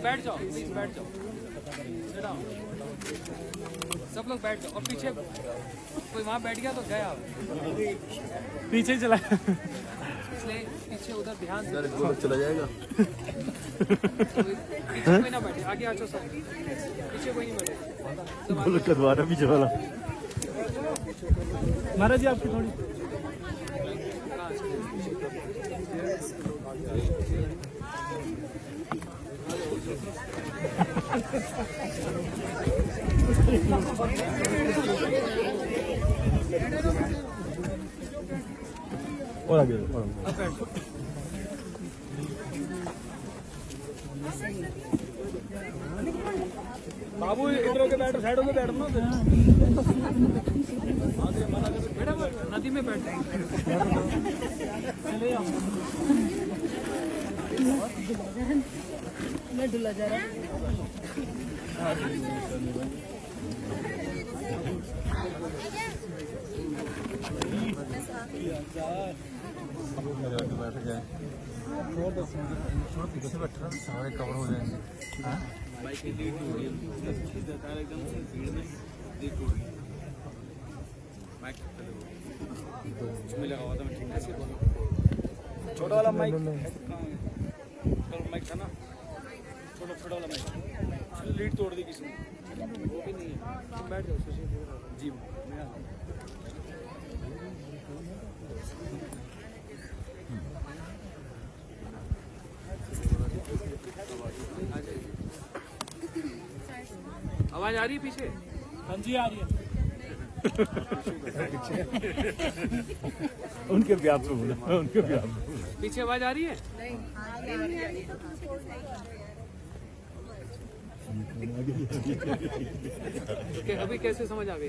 बैठ जाओ प्लीज, बैठ जाओ, सब लोग बैठ जाओ। और पीछे कोई वहाँ बैठ गया तो गया, पीछे चला इसलिए पीछे उधर ध्यान चला जाएगा। पीछे कोई ना बैठे, आगे आ जाओ सब, पीछे कोई नहीं बैठे। दोबारा पीछे वाला महाराज जी आपकी थोड़ी और आगे बाबू इधर के बैठो, साइडों में बैठो ना। मैडम नदी में बैठ मैं डुला जा रहा बैठ गए, पीछे बैठा सारे कवर हो जाएंगे। छोटा वाला माइक, माइक था ना, छोटा वाला माइक लीड तोड़ दी किसी ने, वो भी नहीं है, तुम बैठ जाओ सुशील जी। आवाज आ रही है पीछे? हाँ जी आ रही है। उनके प्यार से बोला, उनके प्यार से। पीछे आवाज आ रही है? अभी कैसे समझ आ गई?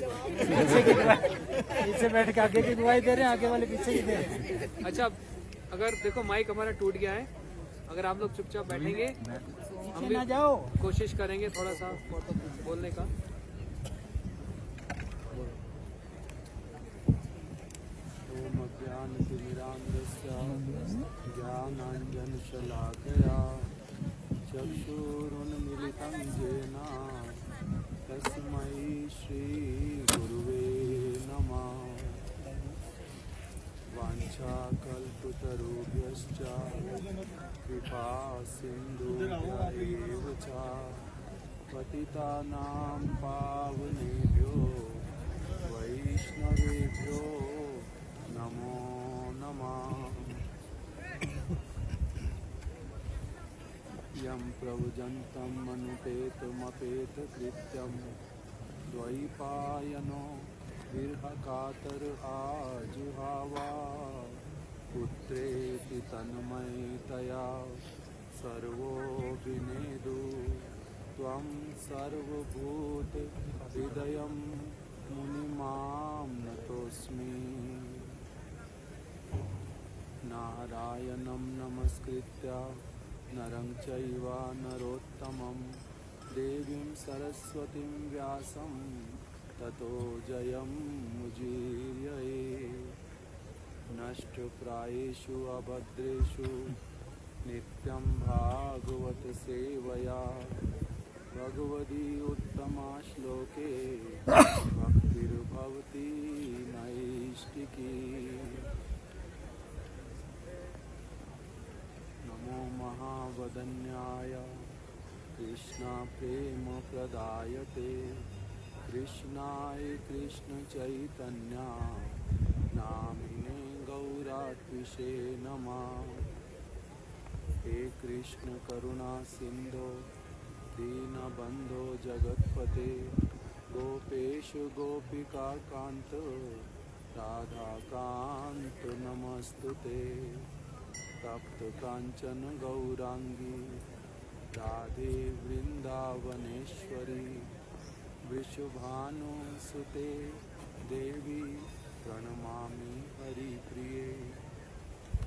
पीछे बैठ के आगे की दुआई दे रहे हैं, आगे वाले पीछे की दे रहे हैं। अच्छा, अगर देखो माइक हमारा टूट गया है, अगर आप लोग चुपचाप बैठेंगे, हम भी कोशिश करेंगे थोड़ा सा बोलने का। ज्ञानांजन शलाकया चक्षुरुन्मीलितं येन तस्मै श्री गुरुवे नमः। वाञ्छाकल्पतरुभ्यश्च कृपा सिन्धुभ्यैव च पतितानां पावनेभ्यो वैष्णवेभ्यो नमो नमः। यं प्रव्रजन्तं मनुपेतमपेतकृत्यं द्वैपायनो विरहकातर आजुहावा पुत्रेति तन्मयतया सर्वो विनेदु त्वं सर्वभूत हृदयं मुनिमां नतोऽस्मि। नारायणं नमस्कृत्य नरं चैव नरोत्तमं देवीं सरस्वतीं व्यासं ततो जयं मुदीरये। नष्टप्रायेषु अभद्रेषु नित्यं भागवत सेवया भगवती उत्तमा श्लोके भक्तिर्भवती नैष्टिकी। नमो महावदन्याय कृष्णा प्रेम प्रदायते कृष्णाय कृष्ण चैतन्या नामिने गौरात्विषे नमः। हे कृष्ण करुणा सिंधो दीनबंधो जगत्पते गोपेश गोपिका कांत राधा कांत नमस्तुते। तप्त कांचन गौरांगी राधे वृंदावनेश्वरी वृषभानुसुते देवी प्रणमामि हरिप्रिये।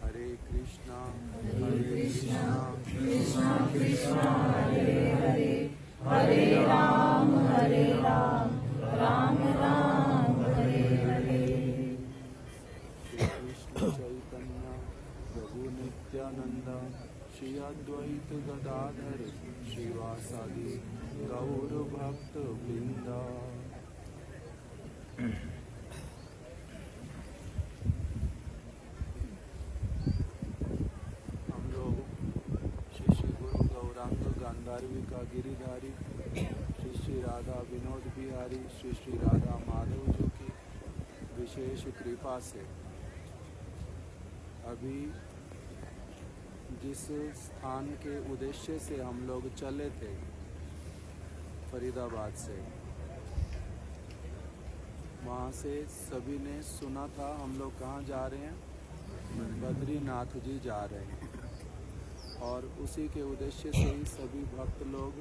हरे कृष्णा कृष्णा कृष्णा हरे हरे हरे राम राम राम हरे हरे। श्री कृष्ण चैतन्य प्रभु नित्यानंद श्री अद्वैत गदाधर श्रीवासादि गौर भक्त वृंदा। हम लोग श्री श्री गुरु गौरांग गांधारविका गिरिधारी श्री श्री राधा विनोद बिहारी श्री श्री राधा माधव जी की विशेष कृपा से अभी जिस स्थान के उद्देश्य से हम लोग चले थे फरीदाबाद से, वहाँ से सभी ने सुना था हम लोग कहाँ जा रहे हैं, बद्रीनाथ जी जा रहे हैं। और उसी के उद्देश्य से ही सभी भक्त लोग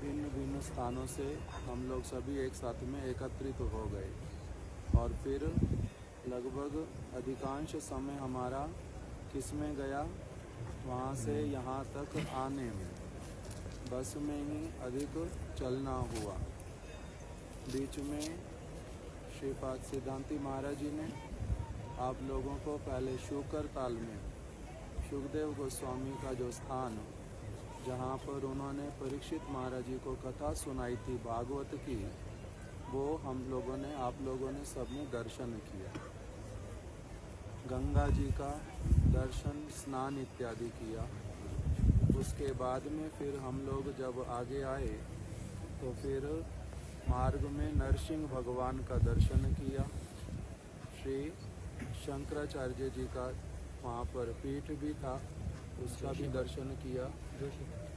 भिन्न भिन्न स्थानों से हम लोग सभी एक साथ में एकत्रित हो गए। और फिर लगभग अधिकांश समय हमारा किस में गया, वहाँ से यहाँ तक आने में बस में ही अधिक चलना हुआ। बीच में श्रीपाद सिद्धांती महाराज जी ने आप लोगों को पहले शुकर ताल में सुखदेव गोस्वामी का जो स्थान जहाँ पर उन्होंने परीक्षित महाराज जी को कथा सुनाई थी भागवत की, वो हम लोगों ने आप लोगों ने सबने दर्शन किया। गंगा जी का दर्शन स्नान इत्यादि किया। उसके बाद में फिर हम लोग जब आगे आए तो फिर मार्ग में नरसिंह भगवान का दर्शन किया। श्री शंकराचार्य जी का वहाँ पर पीठ भी था, उसका भी दर्शन किया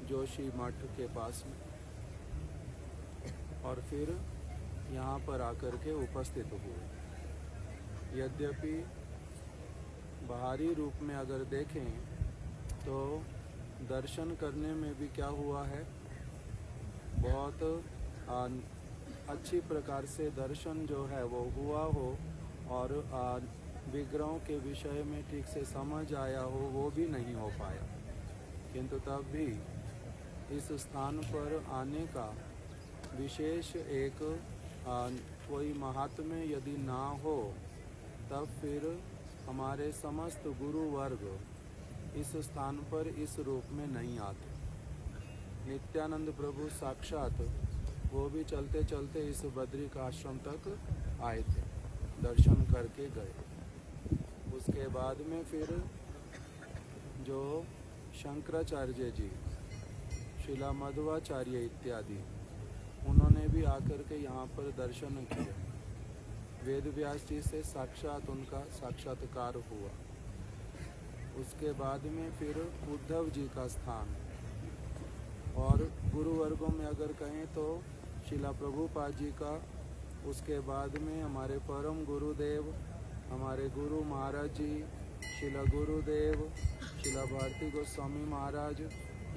जोशी मठ के पास में। और फिर यहाँ पर आकर के उपस्थित हुए। यद्यपि बाहरी रूप में अगर देखें तो दर्शन करने में भी क्या हुआ है, बहुत अच्छी प्रकार से दर्शन जो है वो हुआ हो और विग्रहों के विषय में ठीक से समझ आया हो वो भी नहीं हो पाया। किंतु तब भी इस स्थान पर आने का विशेष एक कोई महात्म्य यदि ना हो तब फिर हमारे समस्त गुरु वर्ग इस स्थान पर इस रूप में नहीं आते। नित्यानंद प्रभु साक्षात वो भी चलते चलते इस बद्री का आश्रम तक आए थे, दर्शन करके गए। उसके बाद में फिर जो शंकराचार्य जी, शिला मध्वाचार्य इत्यादि, उन्होंने भी आकर के यहाँ पर दर्शन किया। वेद व्यास जी से साक्षात उनका साक्षात्कार हुआ। उसके बाद में फिर उद्धव जी का स्थान, और गुरुवर्गों में अगर कहें तो शिला प्रभुपाद जी का, उसके बाद में हमारे परम गुरुदेव हमारे गुरु महाराज जी, शिला गुरुदेव, शिला भारती गोस्वामी महाराज,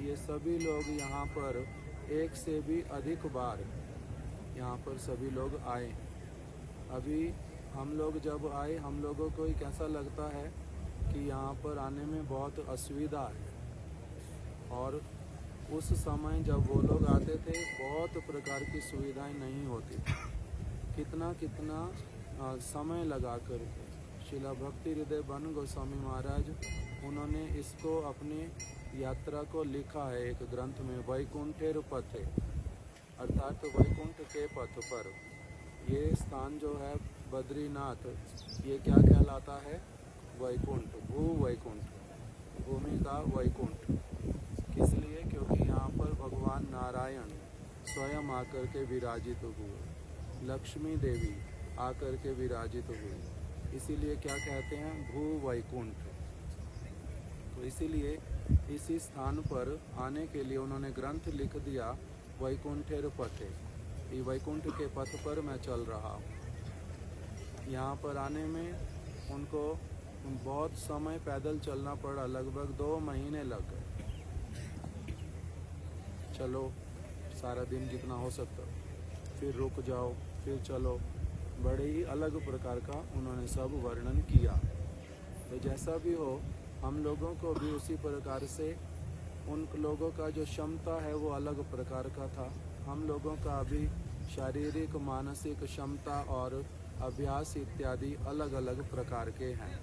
ये सभी लोग यहाँ पर एक से भी अधिक बार यहाँ पर सभी लोग आए। अभी हम लोग जब आए हम लोगों को ही कैसा लगता है कि यहाँ पर आने में बहुत असुविधा है, और उस समय जब वो लोग आते थे बहुत प्रकार की सुविधाएं नहीं होती। कितना समय लगा कर शिला भक्ति हृदय बन गोस्वामी महाराज उन्होंने इसको अपनी यात्रा को लिखा है एक ग्रंथ में, वैकुंठेर पथे, अर्थात वैकुंठ के पथ पर ये स्थान जो है बद्रीनाथ, ये क्या कहलाता है, वैकुंठ, भू वैकुंठ, भूमि का वैकुंठ। किस लिए? क्योंकि यहाँ पर भगवान नारायण स्वयं आकर के विराजित हुए, लक्ष्मी देवी आकर के विराजित हुई, इसीलिए क्या कहते हैं, भू वैकुंठ। तो इसीलिए इसी स्थान पर आने के लिए उन्होंने ग्रंथ लिख दिया, वैकुंठेर पथे, ये वैकुंठ के पथ पर मैं चल रहा हूँ। यहाँ पर आने में उनको बहुत समय पैदल चलना पड़ा, लगभग 2 महीने लग गए। चलो सारा दिन जितना हो सकता, फिर रुक जाओ, फिर चलो, बड़े ही अलग प्रकार का उन्होंने सब वर्णन किया। तो जैसा भी हो, हम लोगों को भी उसी प्रकार से, उन लोगों का जो क्षमता है वो अलग प्रकार का था, हम लोगों का अभी शारीरिक मानसिक क्षमता और अभ्यास इत्यादि अलग अलग प्रकार के हैं।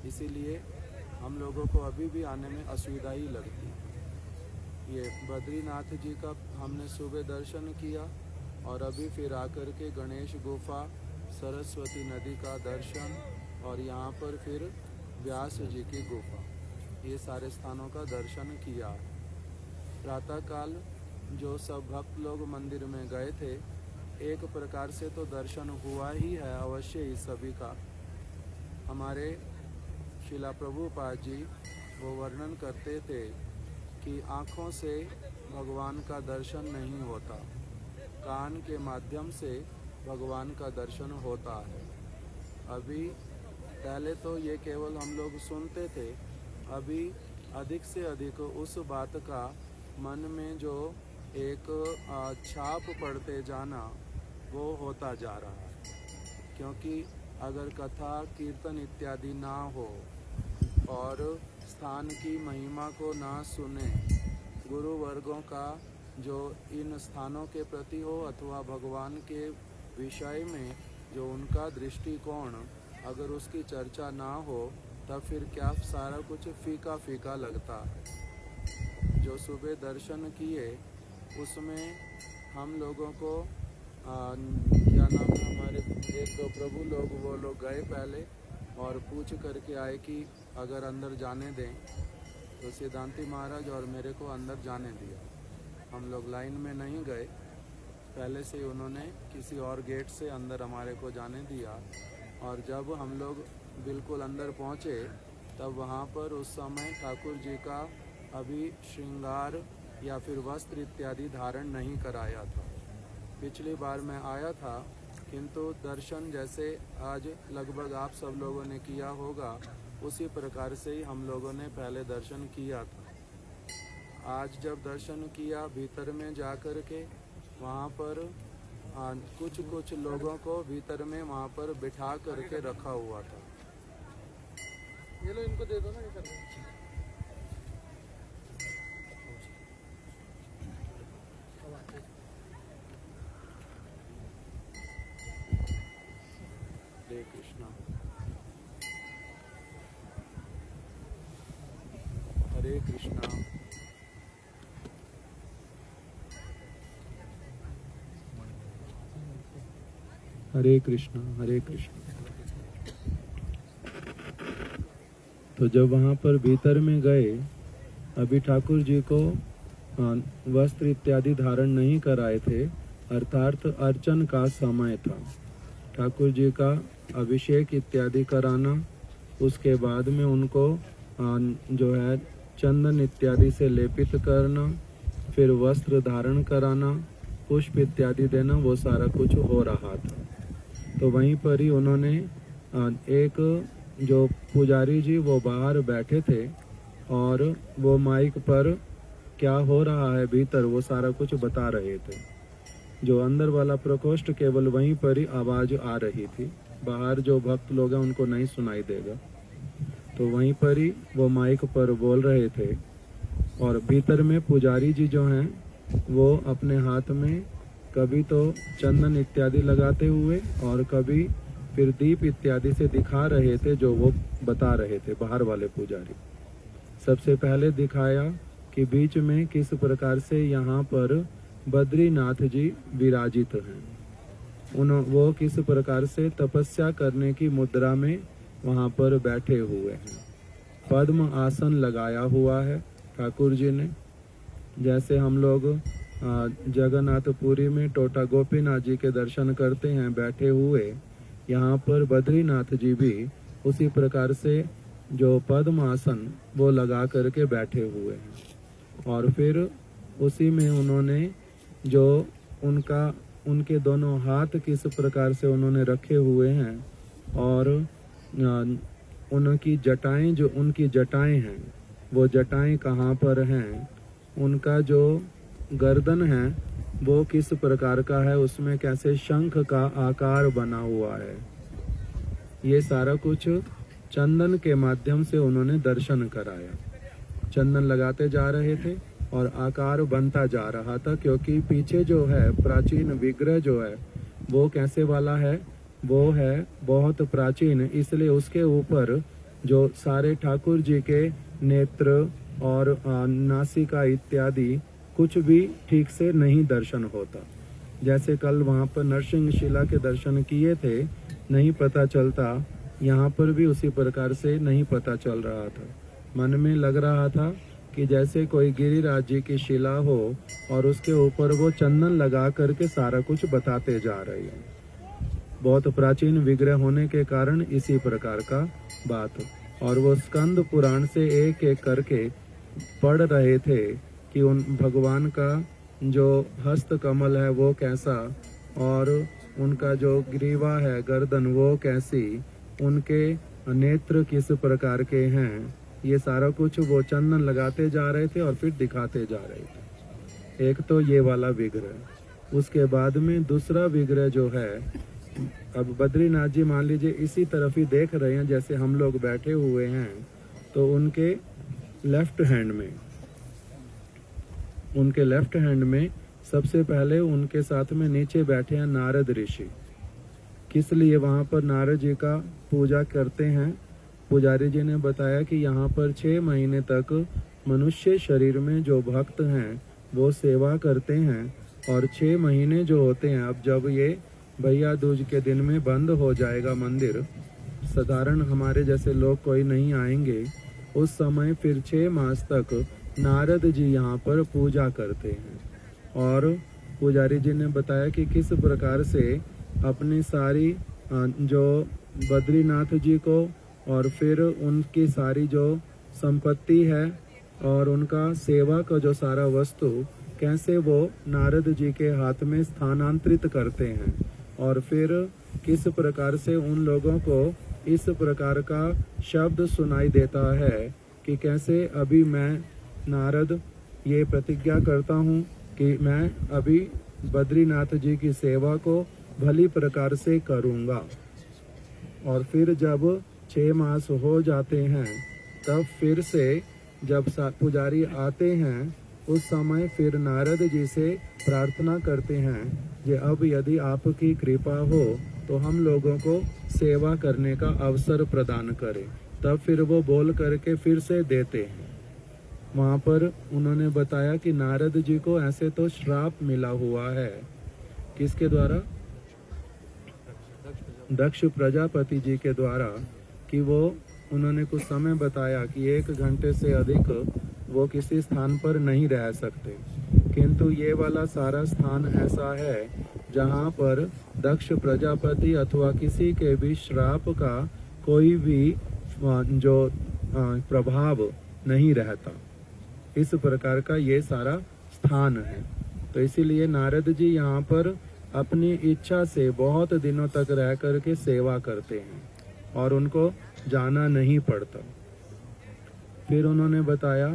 इसीलिए हम लोगों को अभी भी आने में असुविधा ही लगती है। ये बद्रीनाथ जी का हमने सुबह दर्शन किया और अभी फिर आकर के गणेश गुफा, सरस्वती नदी का दर्शन और यहाँ पर फिर व्यास जी की गुफा, ये सारे स्थानों का दर्शन किया। प्रातःकाल जो सब भक्त लोग मंदिर में गए थे, एक प्रकार से तो दर्शन हुआ ही है अवश्य ही सभी का। हमारे शिला प्रभुपाद जी वो वर्णन करते थे कि आँखों से भगवान का दर्शन नहीं होता, कान के माध्यम से भगवान का दर्शन होता है। अभी पहले तो ये केवल हम लोग सुनते थे, अभी अधिक से अधिक उस बात का मन में जो एक छाप पड़ते जाना वो होता जा रहा है। क्योंकि अगर कथा कीर्तन इत्यादि ना हो और स्थान की महिमा को ना सुने, गुरु वर्गों का जो इन स्थानों के प्रति हो अथवा भगवान के विषय में जो उनका दृष्टिकोण, अगर उसकी चर्चा ना हो तब फिर क्या सारा कुछ फीका फीका लगता है। जो सुबह दर्शन किए उसमें हम लोगों को क्या नाम है, हमारे एक दो प्रभु लोग वो लोग गए पहले और पूछ करके आए कि अगर अंदर जाने दें, तो सिद्धांती महाराज और मेरे को अंदर जाने दिया। हम लोग लाइन में नहीं गए, पहले से ही उन्होंने किसी और गेट से अंदर हमारे को जाने दिया। और जब हम लोग बिल्कुल अंदर पहुँचे तब वहाँ पर उस समय ठाकुर जी का अभी श्रृंगार या फिर वस्त्र इत्यादि धारण नहीं कराया था। पिछली बार मैं आया था, किंतु दर्शन जैसे आज लगभग आप सब लोगों ने किया होगा उसी प्रकार से ही हम लोगों ने पहले दर्शन किया था। आज जब दर्शन किया भीतर में जा कर के, वहाँ पर कुछ लोगों को भीतर में वहाँ पर बिठा करके रखा हुआ था। ये लो, इनको दे दो ना, ये कर दो। हरे कृष्णा हरे कृष्णा। हरे कृष्णा हरे कृष्णा। तो जब वहाँ पर भीतर में गए, अभी ठाकुर जी को वस्त्र इत्यादि धारण नहीं कराए थे, अर्थात अर्चन का समय था। ठाकुर जी का अभिषेक इत्यादि कराना, उसके बाद में उनको जो है चंदन इत्यादि से लेपित करना, फिर वस्त्र धारण कराना, पुष्प इत्यादि देना, वो सारा कुछ हो रहा था। तो वहीं पर ही उन्होंने एक जो पुजारी जी वो बाहर बैठे थे और वो माइक पर क्या हो रहा है भीतर वो सारा कुछ बता रहे थे। जो अंदर वाला प्रकोष्ठ केवल वहीं पर ही आवाज आ रही थी, बाहर जो भक्त लोग हैं उनको नहीं सुनाई देगा। तो वहीं पर ही वो माइक पर बोल रहे थे और भीतर में पुजारी जी जो हैं वो अपने हाथ में कभी तो चंदन इत्यादि लगाते हुए और कभी फिर दीप इत्यादि से दिखा रहे थे, जो वो बता रहे थे बाहर वाले पुजारी। सबसे पहले दिखाया कि बीच में किस प्रकार से यहाँ पर बद्रीनाथ जी विराजित हैं। वो किस प्रकार से तपस्या करने की मुद्रा में वहाँ पर बैठे हुए हैं। पद्म आसन लगाया हुआ है ठाकुर जी ने। जैसे हम लोग जगन्नाथपुरी में टोटा गोपीनाथ जी के दर्शन करते हैं बैठे हुए, यहाँ पर बद्रीनाथ जी भी उसी प्रकार से जो पद्म आसन वो लगा करके बैठे हुए हैं। और फिर उसी में उन्होंने जो उनके दोनों हाथ किस प्रकार से उन्होंने रखे हुए हैं और उनकी जटाएं हैं, वो जटाएं कहाँ पर हैं, उनका जो गर्दन है वो किस प्रकार का है, उसमें कैसे शंख का आकार बना हुआ है, ये सारा कुछ चंदन के माध्यम से उन्होंने दर्शन कराया। चंदन लगाते जा रहे थे और आकार बनता जा रहा था, क्योंकि पीछे जो है प्राचीन विग्रह जो है वो कैसे वाला है, वो है बहुत प्राचीन, इसलिए उसके ऊपर जो सारे ठाकुर जी के नेत्र और नासिका इत्यादि कुछ भी ठीक से नहीं दर्शन होता। जैसे कल वहाँ पर नरसिंह शिला के दर्शन किए थे, नहीं पता चलता, यहाँ पर भी उसी प्रकार से नहीं पता चल रहा था। मन में लग रहा था कि जैसे कोई गिरिराज जी की शिला हो और उसके ऊपर वो चंदन लगा करके सारा कुछ बताते जा रहे हैं। बहुत प्राचीन विग्रह होने के कारण इसी प्रकार का बात। और वो स्कंद पुराण से एक एक करके पढ़ रहे थे कि उन भगवान का जो हस्त कमल है वो कैसा, और उनका जो ग्रीवा है गर्दन वो कैसी, उनके नेत्र किस प्रकार के हैं, ये सारा कुछ वो चंदन लगाते जा रहे थे और फिर दिखाते जा रहे थे। एक तो ये वाला विग्रह। उसके बाद में दूसरा विग्रह जो है, अब बद्रीनाथ जी मान लीजिए इसी तरफ ही देख रहे हैं जैसे हम लोग बैठे हुए हैं, तो उनके लेफ्ट हैंड में सबसे पहले उनके साथ में नीचे बैठे हैं नारद ऋषि। किस लिए वहाँ पर नारद जी का पूजा करते हैं? पुजारी जी ने बताया कि यहाँ पर 6 महीने तक मनुष्य शरीर में जो भक्त हैं वो सेवा करते हैं, और 6 महीने जो होते हैं, अब जब ये भैया दूज के दिन में बंद हो जाएगा मंदिर, साधारण हमारे जैसे लोग कोई नहीं आएंगे, उस समय फिर 6 मास तक नारद जी यहाँ पर पूजा करते हैं। और पुजारी जी ने बताया कि किस प्रकार से अपनी सारी जो बद्रीनाथ जी को और फिर उनकी सारी जो संपत्ति है और उनका सेवा का जो सारा वस्तु कैसे वो नारद जी के हाथ में स्थानांतरित करते हैं, और फिर किस प्रकार से उन लोगों को इस प्रकार का शब्द सुनाई देता है कि कैसे अभी मैं नारद ये प्रतिज्ञा करता हूँ कि मैं अभी बद्रीनाथ जी की सेवा को भली प्रकार से करूँगा। और फिर जब 6 मास हो जाते हैं तब फिर से जब पुजारी आते हैं उस समय फिर नारद जी से प्रार्थना करते हैं कि अब यदि आपकी कृपा हो तो हम लोगों को सेवा करने का अवसर प्रदान करें। तब फिर वो बोल करके फिर से देते हैं। वहाँ पर उन्होंने बताया कि नारद जी को ऐसे तो श्राप मिला हुआ है, किसके द्वारा? दक्ष प्रजापति जी के द्वारा, कि वो उन्होंने कुछ समय बताया कि 1 घंटे से अधिक वो किसी स्थान पर नहीं रह सकते, किंतु ये वाला सारा स्थान ऐसा है जहाँ पर दक्ष प्रजापति अथवा किसी के भी श्राप का कोई भी जो प्रभाव नहीं रहता। इस प्रकार का ये सारा स्थान है। तो इसीलिए नारद जी यहाँ पर अपनी इच्छा से बहुत दिनों तक रह करके सेवा करते हैं और उनको जाना नहीं पड़ता। फिर उन्होंने बताया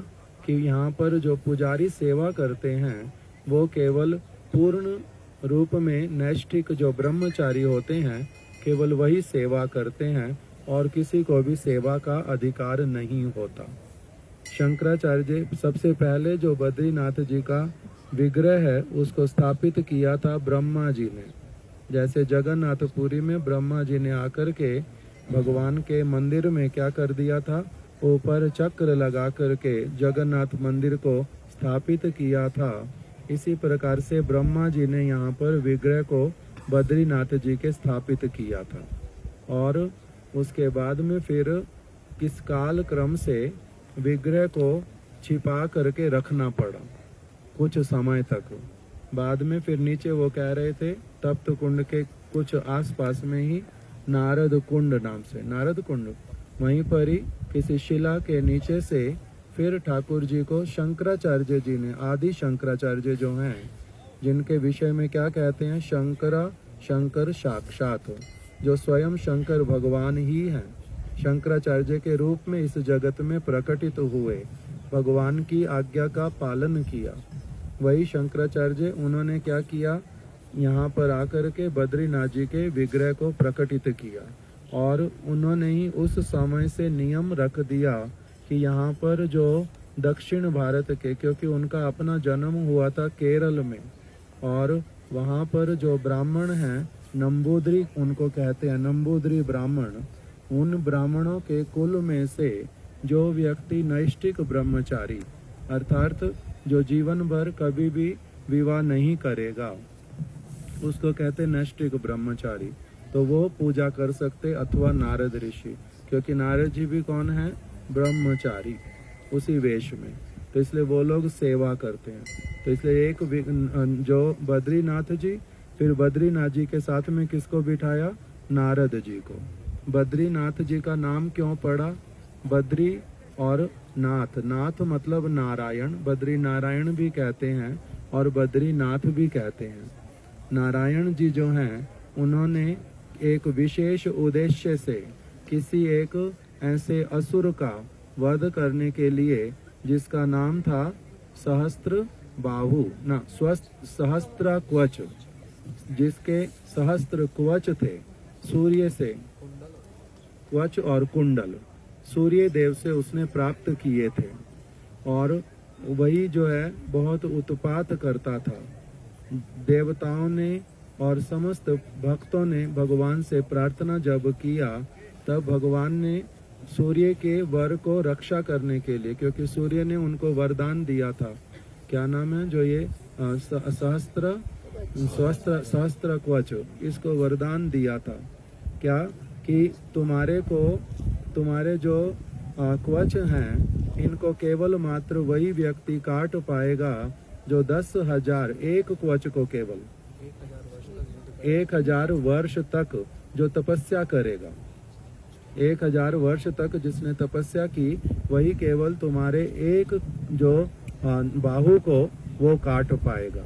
कि यहाँ पर जो पुजारी सेवा करते हैं वो केवल पूर्ण रूप में नैष्ठिक जो ब्रह्मचारी होते हैं केवल वही सेवा करते हैं और किसी को भी सेवा का अधिकार नहीं होता। शंकराचार्य सबसे पहले जो बद्रीनाथ जी का विग्रह है उसको स्थापित किया था ब्रह्मा जी ने। जैसे जगन्नाथपुरी में ब्रह्मा जी ने आकर के भगवान के मंदिर में क्या कर दिया था, ऊपर चक्र लगा करके जगन्नाथ मंदिर को स्थापित किया था। इसी प्रकार से ब्रह्मा जी ने यहाँ पर विग्रह को बद्रीनाथ जी के स्थापित किया था। और उसके बाद में फिर किस काल क्रम से विग्रह को छिपा करके रखना पड़ा कुछ समय तक। बाद में फिर नीचे वो कह रहे थे तप्त कुंड के कुछ आसपास में ही नारद कुंड नाम से, नारद कुंड, वहीं पर ही किसी शिला के नीचे से फिर ठाकुर जी को शंकराचार्य जी ने, आदि शंकराचार्य जो हैं जिनके विषय में क्या कहते हैं, शंकर साक्षात, जो स्वयं शंकर भगवान ही हैं, शंकराचार्य के रूप में इस जगत में प्रकटित हुए, भगवान की आज्ञा का पालन किया। वही शंकराचार्य उन्होंने क्या किया, यहाँ पर आकर के बद्रीनाथ जी के विग्रह को प्रकटित किया और उन्होंने ही उस समय से नियम रख दिया कि यहाँ पर जो दक्षिण भारत के, क्योंकि उनका अपना जन्म हुआ था केरल में, और वहाँ पर जो ब्राह्मण हैं नंबूद्री उनको कहते हैं, नंबूद्री ब्राह्मण, उन ब्राह्मणों के कुल में से जो व्यक्ति नैष्ठिक ब्रह्मचारी अर्थात जो जीवन भर कभी भी विवाह नहीं करेगा उसको कहते नैष्ठिक ब्रह्मचारी, तो वो पूजा कर सकते अथवा नारद ऋषि, क्योंकि नारद जी भी कौन है? ब्रह्मचारी उसी वेश में, तो इसलिए वो लोग सेवा करते हैं। तो इसलिए एक जो बद्रीनाथ जी, फिर बद्रीनाथ जी के साथ में किसको बिठाया? नारद जी को। बद्रीनाथ जी का नाम क्यों पड़ा? बद्री और नाथ, नाथ मतलब नारायण, बद्री नारायण भी कहते हैं और बद्रीनाथ भी कहते हैं। नारायण जी जो हैं उन्होंने एक विशेष उद्देश्य से किसी एक ऐसे असुर का वध करने के लिए जिसका नाम था सहस्त्र बाहु ना सहस्त्र कवच, जिसके सहस्त्र कवच थे सूर्य से, कवच और कुंडल सूर्य देव से उसने प्राप्त किए थे, और वही जो है बहुत उत्पात करता था। देवताओं ने और समस्त भक्तों ने भगवान से प्रार्थना जब किया तब भगवान ने सूर्य के वर को रक्षा करने के लिए, क्योंकि सूर्य ने उनको वरदान दिया था, क्या नाम है जो ये सहस्त्र कवच, इसको वरदान दिया था क्या कि तुम्हारे जो कवच हैं इनको केवल मात्र वही व्यक्ति काट पाएगा जो 10,000 एक कवच को केवल 1,000 वर्ष तक जो तपस्या करेगा, 1,000 वर्ष तक जिसने तपस्या की वही केवल तुम्हारे एक जो बाहु को वो काट पाएगा।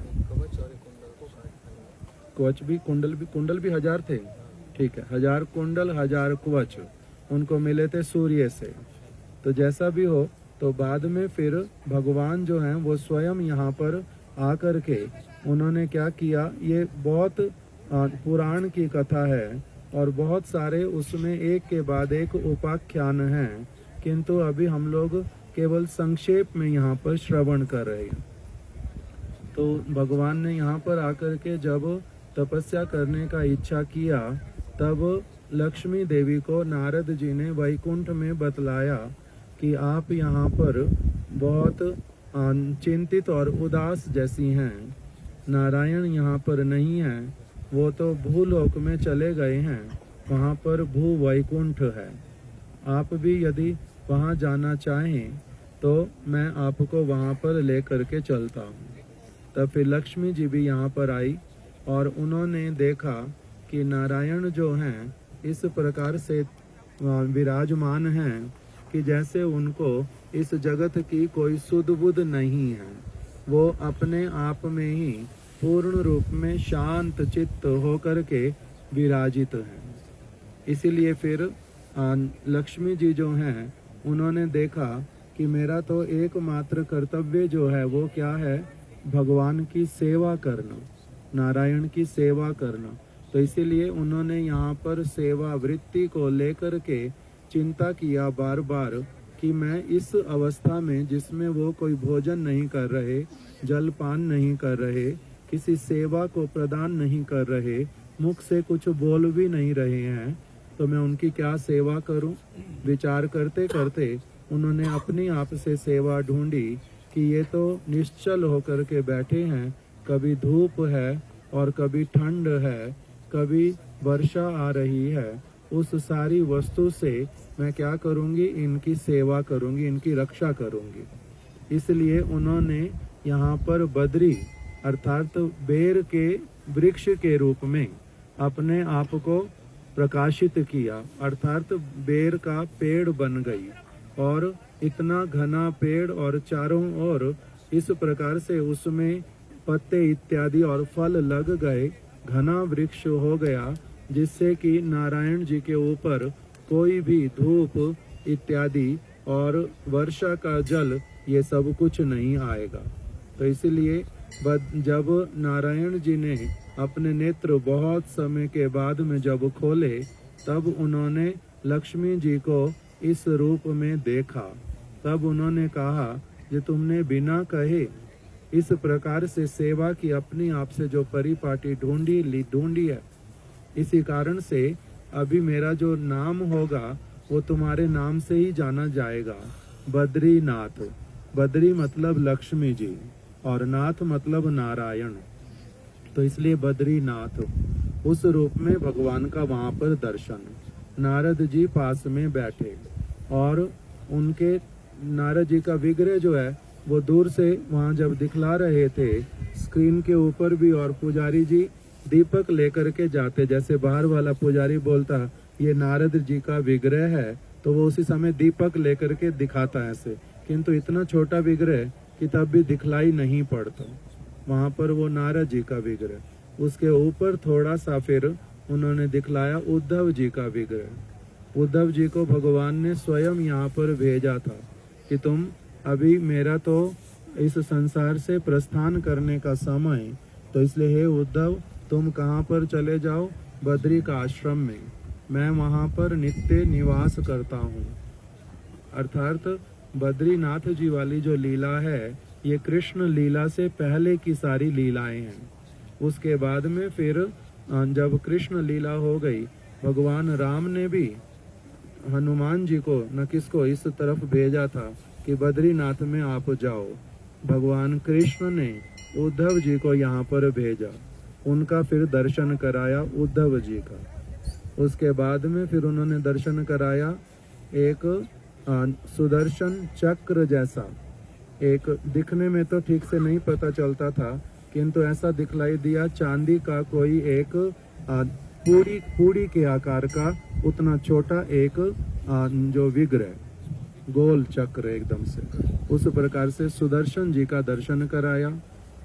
कवच भी कुंडल भी 1,000 थे, ठीक है, 1,000 कुंडल 1,000 कवच उनको मिले थे सूर्य से। तो जैसा भी हो, तो बाद में फिर भगवान जो हैं वो स्वयं यहाँ पर आकर के उन्होंने क्या किया, ये बहुत पुराण की कथा है और बहुत सारे उसमें एक के बाद एक उपाख्यान हैं, किंतु अभी हम लोग केवल संक्षेप में यहाँ पर श्रवण कर रहे हैं। तो भगवान ने यहाँ पर आकर के जब तपस्या करने का इच्छा किया तब लक्ष्मी देवी को नारद जी ने वैकुंठ में बतलाया कि आप यहाँ पर बहुत चिंतित और उदास जैसी हैं, नारायण यहाँ पर नहीं हैं, वो तो भूलोक में चले गए हैं, वहाँ पर भू वैकुंठ है, आप भी यदि वहाँ जाना चाहें तो मैं आपको वहाँ पर लेकर के चलता हूँ। तब फिर लक्ष्मी जी भी यहाँ पर आई और उन्होंने देखा कि नारायण जो हैं इस प्रकार से विराजमान हैं कि जैसे उनको इस जगत की कोई सुध बुध नहीं है, वो अपने आप में ही पूर्ण रूप में शांत चित्त होकर के विराजित हैं। इसीलिए फिर लक्ष्मी जी जो हैं उन्होंने देखा कि मेरा तो एकमात्र कर्तव्य जो है वो क्या है, भगवान की सेवा करना, नारायण की सेवा करना। तो इसीलिए उन्होंने यहाँ पर सेवा वृत्ति को लेकर के चिंता किया बार बार कि मैं इस अवस्था में जिसमें वो कोई भोजन नहीं कर रहे, जलपान नहीं कर रहे, किसी सेवा को प्रदान नहीं कर रहे, मुख से कुछ बोल भी नहीं रहे हैं, तो मैं उनकी क्या सेवा करूं। विचार करते करते उन्होंने अपनी आप से सेवा ढूंढी कि ये तो निश्चल होकर के बैठे हैं, कभी धूप है और कभी ठंड है, कभी वर्षा आ रही है, उस सारी वस्तु से मैं क्या करूंगी, इनकी सेवा करूंगी, इनकी रक्षा करूंगी। इसलिए उन्होंने यहाँ पर बद्री अर्थात बेर के वृक्ष के रूप में अपने आप को प्रकाशित किया, अर्थात बेर का पेड़ बन गई और इतना घना पेड़ और चारों ओर इस प्रकार से उसमें पत्ते इत्यादि और फल लग गए, घना वृक्ष हो गया, जिससे कि नारायण जी के ऊपर कोई भी धूप इत्यादि और वर्षा का जल ये सब कुछ नहीं आएगा। तो इसलिए जब नारायण जी ने अपने नेत्र बहुत समय के बाद में जब खोले तब उन्होंने लक्ष्मी जी को इस रूप में देखा। तब उन्होंने कहा कि तुमने बिना कहे इस प्रकार से सेवा की अपनी आप से जो परिपाटी ढूंढी है, इसी कारण से अभी मेरा जो नाम होगा वो तुम्हारे नाम से ही जाना जाएगा, बद्रीनाथ। बद्री मतलब लक्ष्मी जी और नाथ मतलब नारायण, तो इसलिए बद्रीनाथ। उस रूप में भगवान का वहां पर दर्शन। नारद जी पास में बैठे और उनके नारद जी का विग्रह जो है वो दूर से वहां जब दिखला रहे थे स्क्रीन के ऊपर भी, और पुजारी जी दीपक लेकर के जाते, जैसे बाहर वाला पुजारी बोलता ये नारद जी का विग्रह है तो वो उसी समय दीपक लेकर के दिखाता है ऐसे, किंतु इतना छोटा विग्रह कि तब भी दिखलाई नहीं पड़ता। वहां पर वो नारद जी का विग्रह, उसके ऊपर थोड़ा सा फिर उन्होंने दिखलाया उद्धव जी का विग्रह। उद्धव जी को भगवान ने स्वयं यहाँ पर भेजा था कि तुम अभी मेरा तो इस संसार से प्रस्थान करने का समय, तो इसलिए हे उद्धव तुम कहाँ पर चले जाओ, बद्री का आश्रम में, मैं वहाँ पर नित्य निवास करता हूँ। अर्थात बद्रीनाथ जी वाली जो लीला है ये कृष्ण लीला से पहले की सारी लीलाएं हैं। उसके बाद में फिर जब कृष्ण लीला हो गई, भगवान राम ने भी हनुमान जी को न किसको इस तरफ भेजा था कि बद्रीनाथ में आप जाओ। भगवान कृष्ण ने उद्धव जी को यहाँ पर भेजा, उनका फिर दर्शन कराया उद्धव जी का। उसके बाद में फिर उन्होंने दर्शन कराया एक सुदर्शन चक्र जैसा, एक दिखने में तो ठीक से नहीं पता चलता था किंतु ऐसा दिखलाई दिया चांदी का कोई एक पूरी के आकार का उतना छोटा एक जो विग्रह, गोल चक्र एकदम से, उस प्रकार से सुदर्शन जी का दर्शन कराया।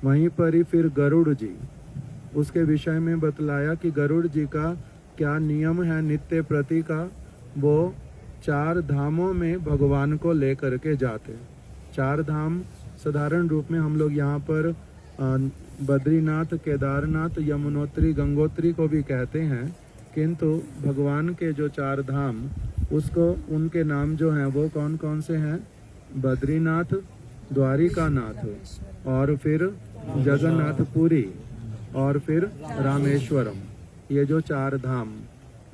वहीं पर ही फिर गरुड़ जी, उसके विषय में बतलाया कि गरुड़ जी का क्या नियम है नित्य प्रति का। वो 4 धामों में भगवान को लेकर के जाते। 4 धाम साधारण रूप में हम लोग यहाँ पर बद्रीनाथ, केदारनाथ, यमुनोत्री, गंगोत्री को भी कहते हैं, किंतु भगवान के जो 4 धाम उसको उनके नाम जो हैं वो कौन कौन से हैं, बद्रीनाथ, द्वारिकानाथ और फिर जगन्नाथपुरी और फिर रामेश्वरम। ये जो 4 धाम,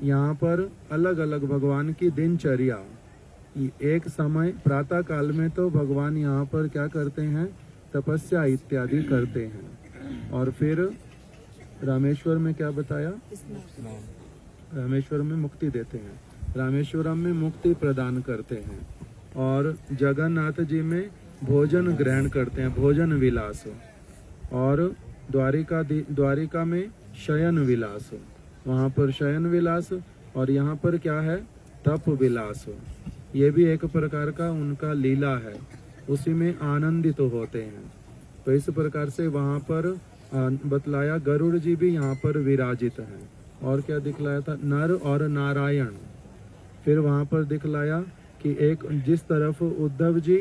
यहाँ पर अलग अलग भगवान की दिनचर्या। एक समय प्रातः काल में तो भगवान यहाँ पर क्या करते हैं, तपस्या इत्यादि करते हैं। और फिर रामेश्वर में क्या बताया, रामेश्वर में मुक्ति देते हैं, रामेश्वरम में मुक्ति प्रदान करते हैं। और जगन्नाथ जी में भोजन ग्रहण करते हैं, भोजन विलास। और द्वारिका में शयन विलास, वहाँ पर शयन विलास। और यहाँ पर क्या है, तप विलास। ये भी एक प्रकार का उनका लीला है, उसी में आनंदित तो होते हैं। तो इस प्रकार से वहाँ पर बतलाया गरुड़ जी भी यहाँ पर विराजित हैं। और क्या दिखलाया था, नर और नारायण। फिर वहाँ पर दिखलाया कि एक जिस तरफ उद्धव जी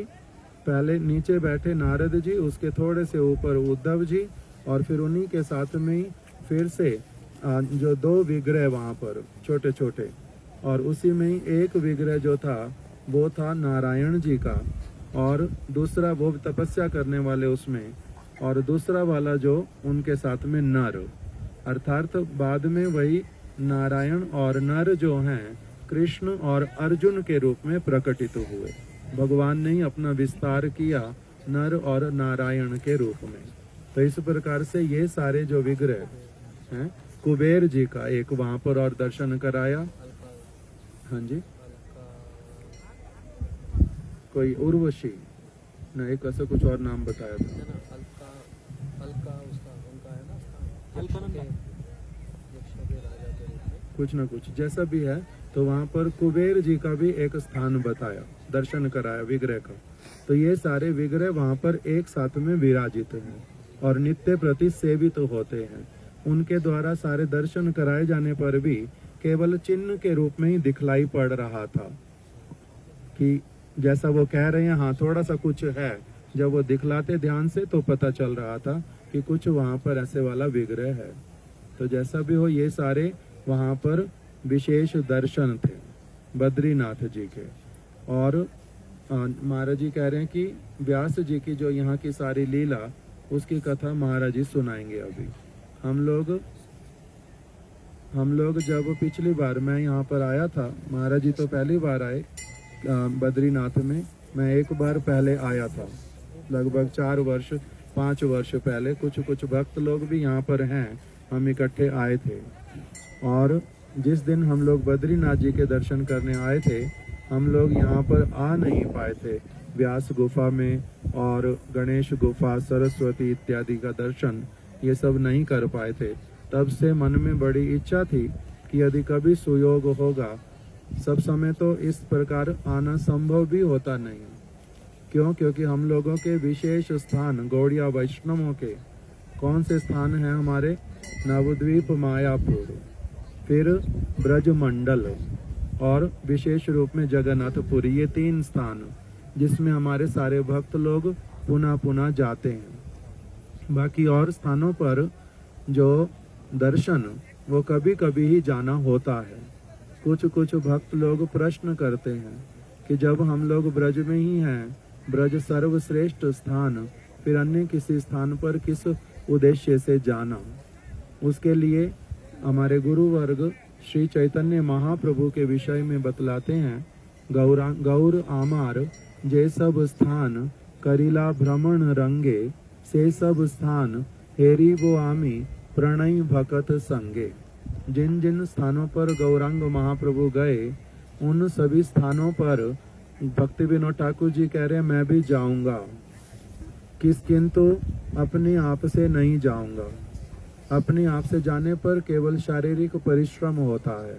पहले नीचे बैठे नारद जी, उसके थोड़े से ऊपर उद्धव जी, और फिर उन्हीं के साथ में फिर से जो 2 विग्रह वहाँ पर छोटे छोटे, और उसी में ही एक विग्रह जो था वो था नारायण जी का, और दूसरा वो तपस्या करने वाले उसमें, और दूसरा वाला जो उनके साथ में नर। अर्थात बाद में वही नारायण और नर जो हैं कृष्ण और अर्जुन के रूप में प्रकटित हुए। भगवान ने ही अपना विस्तार किया नर और नारायण के रूप में। तो इस प्रकार से ये सारे जो विग्रह हैं, कुबेर जी का एक वहां पर और दर्शन कराया। हाँ जी, कोई उर्वशी न, एक ऐसा कुछ और नाम बताया था, कुछ ना कुछ जैसा भी है। तो वहाँ पर कुबेर जी का भी एक स्थान बताया, दर्शन कराया विग्रह का। तो ये सारे विग्रह वहाँ पर एक साथ में विराजित हैं और नित्य प्रति सेवित होते हैं। उनके द्वारा सारे दर्शन कराए जाने पर भी केवल चिन्ह के रूप में ही दिखलाई पड़ रहा था कि जैसा वो कह रहे हैं, हाँ थोड़ा सा कुछ है। जब वो दिखलाते ध्यान से तो पता चल रहा था कि कुछ वहाँ पर ऐसे वाला विग्रह है। तो जैसा भी हो, ये सारे वहाँ पर विशेष दर्शन थे बद्रीनाथ जी के। और महाराज जी कह रहे हैं कि व्यास जी की जो यहाँ की सारी लीला, उसकी कथा महाराज जी सुनाएंगे। अभी हम लोग हम लोग जब पिछली बार मैं यहाँ पर आया था, महाराज जी तो पहली बार आए बद्रीनाथ में, मैं एक बार पहले आया था लगभग 4-5 वर्ष पहले। कुछ भक्त लोग भी यहाँ पर हैं, हम इकट्ठे आए थे। और जिस दिन हम लोग बद्रीनाथ जी के दर्शन करने आए थे, हम लोग यहाँ पर आ नहीं पाए थे। व्यास गुफा में और गणेश गुफा, सरस्वती इत्यादि का दर्शन ये सब नहीं कर पाए थे। तब से मन में बड़ी इच्छा थी कि यदि कभी सुयोग होगा, सब समय तो इस प्रकार आना संभव भी होता नहीं। क्यों? क्योंकि हम लोगों के विशेष स्थान गौड़िया वैष्णवों के कौन से स्थान हैं हमारे? नवद्वीप, मायापुर, फिर ब्रजमंडल और विशेष रूप में जगन्नाथपुरी, ये 3 स्थान जिसमें हमारे सारे भक्त लोग पुनः जाते हैं। बाकी और स्थानों पर जो दर्शन वो कभी कभी ही जाना होता है। कुछ भक्त लोग प्रश्न करते हैं कि जब हम लोग ब्रज में ही हैं, ब्रज सर्वश्रेष्ठ स्थान, फिर अन्य किसी स्थान पर किस उद्देश्य से जाना? उसके लिए हमारे गुरु वर्ग श्री चैतन्य महाप्रभु के विषय में बतलाते हैं, गौर आमार जे सब स्थान करिला भ्रमण रंगे, से सब स्थान हेरी वो आमी प्रणय भकत संगे। जिन जिन स्थानों पर गौरांग महाप्रभु गए, उन सभी स्थानों पर भक्ति विनोद ठाकुर जी कह रहे हैं मैं भी जाऊंगा, किंतु अपने आप से नहीं जाऊंगा। अपने आप से जाने पर केवल शारीरिक परिश्रम होता है,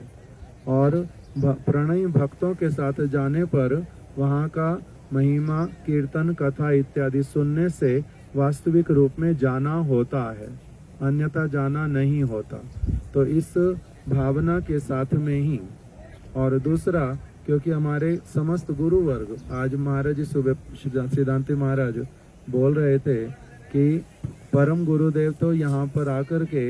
और प्रणयी भक्तों के साथ जाने पर वहाँ का महिमा, कीर्तन, कथा इत्यादि सुनने से वास्तविक रूप में जाना होता है, अन्यथा जाना नहीं होता। तो इस भावना के साथ में ही, और दूसरा क्योंकि हमारे समस्त गुरु वर्ग, आज महाराज सुबह सिद्धांति महाराज बोल रहे थे कि परम गुरुदेव तो यहाँ पर आकर के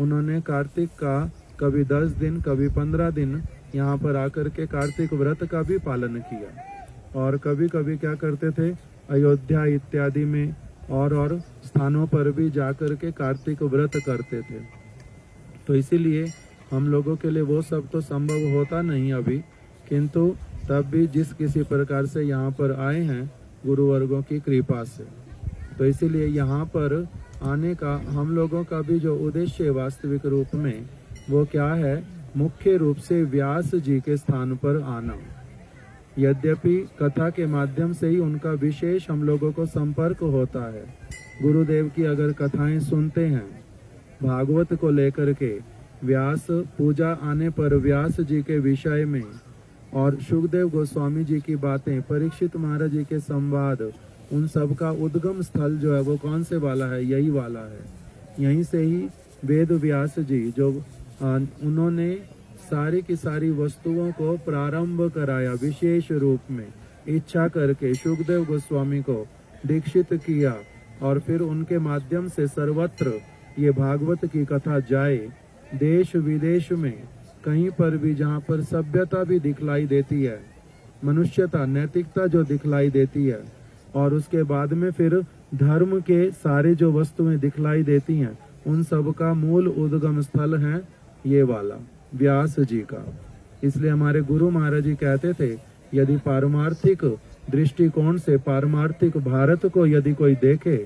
उन्होंने कार्तिक का कभी 10 दिन कभी 15 दिन यहाँ पर आकर के कार्तिक व्रत का भी पालन किया, और कभी कभी क्या करते थे अयोध्या इत्यादि में और स्थानों पर भी जाकर के कार्तिक व्रत करते थे। तो इसीलिए हम लोगों के लिए वो सब तो संभव होता नहीं अभी, किंतु तब भी जिस किसी प्रकार से यहाँ पर आए हैं गुरु वर्गों की कृपा से, तो इसीलिए यहाँ पर आने का हम लोगों का भी जो उद्देश्य वास्तविक रूप में वो क्या है? मुख्य रूप से व्यास जी के स्थान पर आना। यद्यपि कथा के माध्यम से ही उनका विशेष हम लोगों को संपर्क होता है। गुरुदेव की अगर कथाएं सुनते हैं भागवत को लेकर के, व्यास पूजा आने पर व्यास जी के विषय में, और सुखदेव गोस्वामी जी की बातें, परीक्षित महाराज जी के संवाद, उन सब का उद्गम स्थल जो है वो कौन से वाला है? यही वाला है। यहीं से ही वेद व्यास जी जो उन्होंने सारी की सारी वस्तुओं को प्रारंभ कराया, विशेष रूप में इच्छा करके सुखदेव गोस्वामी को दीक्षित किया, और फिर उनके माध्यम से सर्वत्र ये भागवत की कथा जाए। देश विदेश में कहीं पर भी जहाँ पर सभ्यता भी दिखलाई देती है, मनुष्यता, नैतिकता जो दिखलाई देती है, और उसके बाद में फिर धर्म के सारे जो वस्तुएं दिखलाई देती हैं, उन सब का मूल उद्गम स्थल है ये वाला व्यास जी का। इसलिए हमारे गुरु महाराज जी कहते थे, यदि पारमार्थिक दृष्टिकोण से पारमार्थिक भारत को यदि कोई देखे,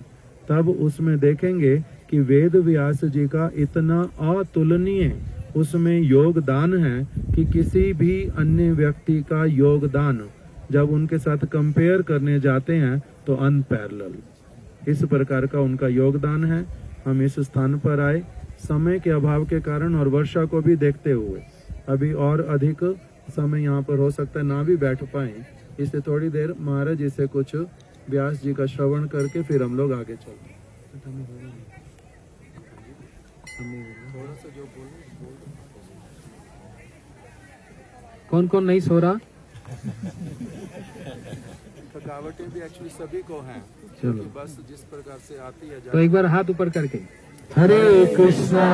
तब उसमें देखेंगे कि वेद व्यास जी का इतना अतुलनीय उसमें योगदान है कि किसी भी अन्य व्यक्ति का योगदान जब उनके साथ कंपेयर करने जाते हैं तो अनपैरेलल, इस प्रकार का उनका योगदान है। हम इस स्थान पर आए समय के अभाव के कारण और वर्षा को भी देखते हुए, अभी और अधिक समय यहाँ पर हो सकता है ना भी बैठ पाए, इससे थोड़ी देर महाराज जी से कुछ व्यास जी का श्रवण करके फिर हम लोग आगे चलते। थोड़ा सा जो कौन कौन नहीं सो रहा? थकावटें भी एक्चुअली सभी को हैं, चलो बस जिस प्रकार से आती है। तो एक बार हाथ ऊपर करके हरे कृष्णा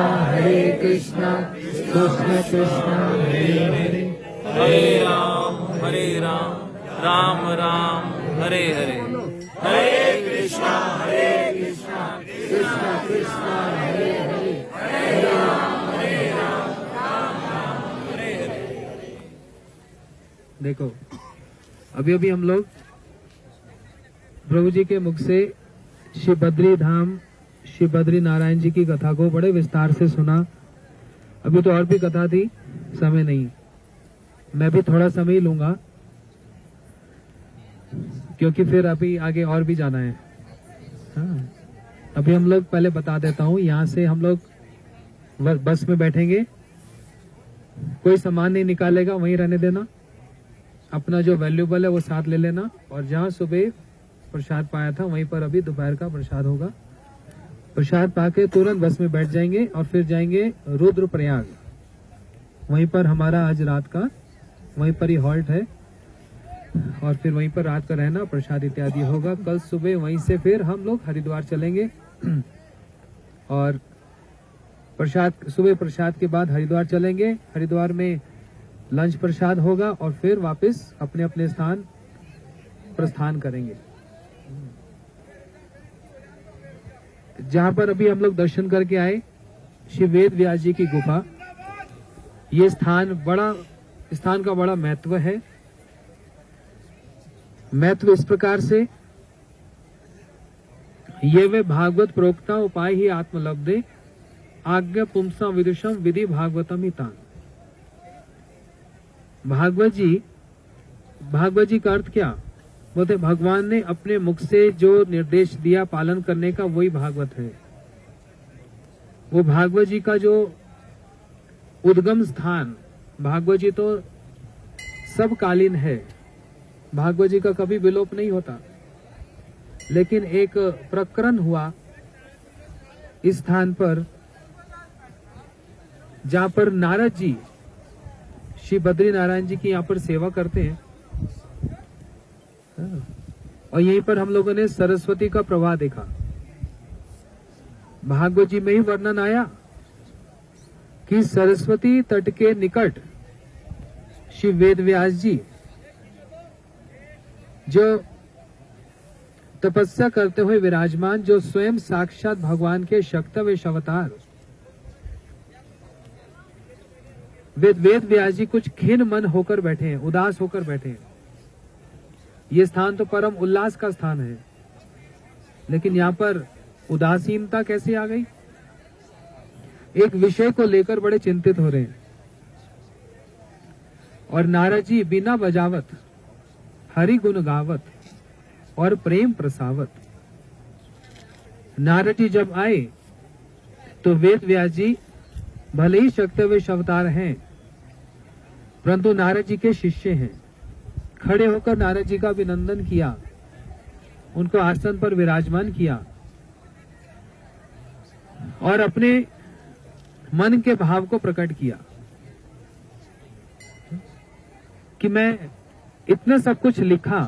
कृष्ण कृष्ण हरे हरे, हरे राम राम राम हरे हरे। हरे कृष्णा कृष्ण कृष्ण हरे हरे, हरे राम देखो अभी अभी हम लोग प्रभु जी के मुख से श्री बद्री धाम श्री बद्री नारायण जी की कथा को बड़े विस्तार से सुना। अभी तो और भी कथा थी, समय नहीं, मैं भी थोड़ा समय ही लूंगा क्योंकि फिर अभी आगे और भी जाना है। हाँ, अभी हम लोग पहले बता देता हूँ, यहाँ से हम लोग बस में बैठेंगे, कोई सामान नहीं निकालेगा, वहीं रहने देना, अपना जो वैल्यूबल है वो साथ ले लेना, और जहाँ सुबह प्रसाद पाया था वहीं पर अभी दोपहर का प्रसाद होगा। प्रसाद पाके तुरंत बस में बैठ जाएंगे और फिर जाएंगे रुद्रप्रयाग, वहीं पर हमारा आज रात का वहीं पर ही हॉल्ट है, और फिर वहीं पर रात का रहना, प्रसाद इत्यादि होगा। कल सुबह वहीं से फिर हम लोग हरिद्वार चलेंगे और प्रसाद सुबह प्रसाद के बाद हरिद्वार चलेंगे, हरिद्वार में लंच प्रसाद होगा और फिर वापस अपने अपने स्थान प्रस्थान करेंगे। जहां पर अभी हम लोग दर्शन करके आए श्री वेद व्यास जी की गुफा, ये स्थान का बड़ा महत्व है। महत्व इस प्रकार से, ये वे भागवत प्रोक्ता उपाय ही आत्मलब्धे आज्ञा पुंसा विदुषम विधि भागवतम ही तान। भागवत जी का अर्थ क्या बोलते, भगवान ने अपने मुख से जो निर्देश दिया पालन करने का, वही भागवत है। वो भागवत जी का जो उद्गम स्थान, भागवत जी तो सबकालीन है, भागवत जी का कभी विलोप नहीं होता, लेकिन एक प्रकरण हुआ इस स्थान पर जहां पर नारद जी श्री बद्री नारायण जी की यहाँ पर सेवा करते हैं, और यहीं पर हम लोगों ने सरस्वती का प्रवाह देखा। भागवत जी में ही वर्णन आया कि सरस्वती तट के निकट श्री वेद व्यास जी जो तपस्या करते हुए विराजमान, जो स्वयं साक्षात भगवान के शक्तवेश अवतार वेद व्यास जी कुछ खिन्न मन होकर बैठे हैं, उदास होकर बैठे हैं। ये स्थान तो परम उल्लास का स्थान है, लेकिन यहाँ पर उदासीनता कैसे आ गई? एक विषय को लेकर बड़े चिंतित हो रहे हैं, और नारद जी बिना बजावत हरि गुण गावत और प्रेम प्रसावत। नारद जी जब आए तो वेद व्यास जी भले ही शक्तवेश अवतार हैं, परंतु नारद जी के शिष्य हैं। खड़े होकर नारद जी का अभिनंदन किया, उनको आसन पर विराजमान किया और अपने मन के भाव को प्रकट किया कि मैं इतना सब कुछ लिखा।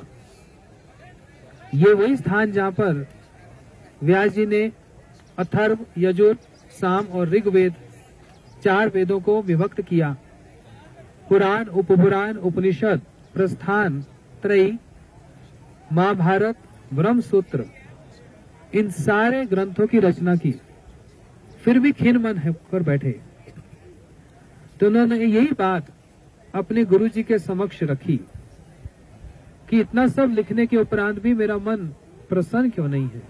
ये वही स्थान जहां पर व्यास जी ने अथर्व, यजुर, साम और ऋग्वेद 4 वेदों को विभक्त किया। पुराण, उपपुराण, उपनिषद, प्रस्थान त्रयी, महाभारत, ब्रह्मसूत्र, इन सारे ग्रंथों की रचना की, फिर भी खिन्न मन होकर बैठे। तो उन्होंने यही बात अपने गुरु जी के समक्ष रखी कि इतना सब लिखने के उपरांत भी मेरा मन प्रसन्न क्यों नहीं है।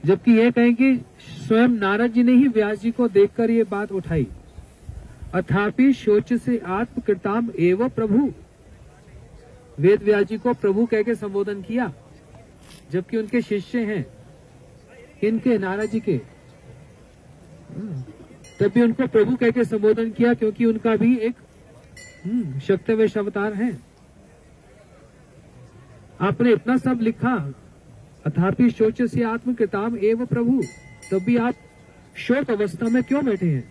जबकि ये कहें कि स्वयं नारद जी ने ही व्यास जी को देखकर ये बात उठाई। अथापि शोच से आत्मकृताम एवं प्रभु, वेद व्यास जी को प्रभु कह के संबोधन किया, जबकि उनके शिष्य हैं इनके नारद जी के, तभी उनको प्रभु कह के संबोधन किया, क्योंकि उनका भी एक शक्तवेश अवतार है। आपने इतना सब लिखा, अथापि शोच से आत्मकृताम एवं प्रभु, तब भी आप शोक अवस्था में क्यों बैठे हैं?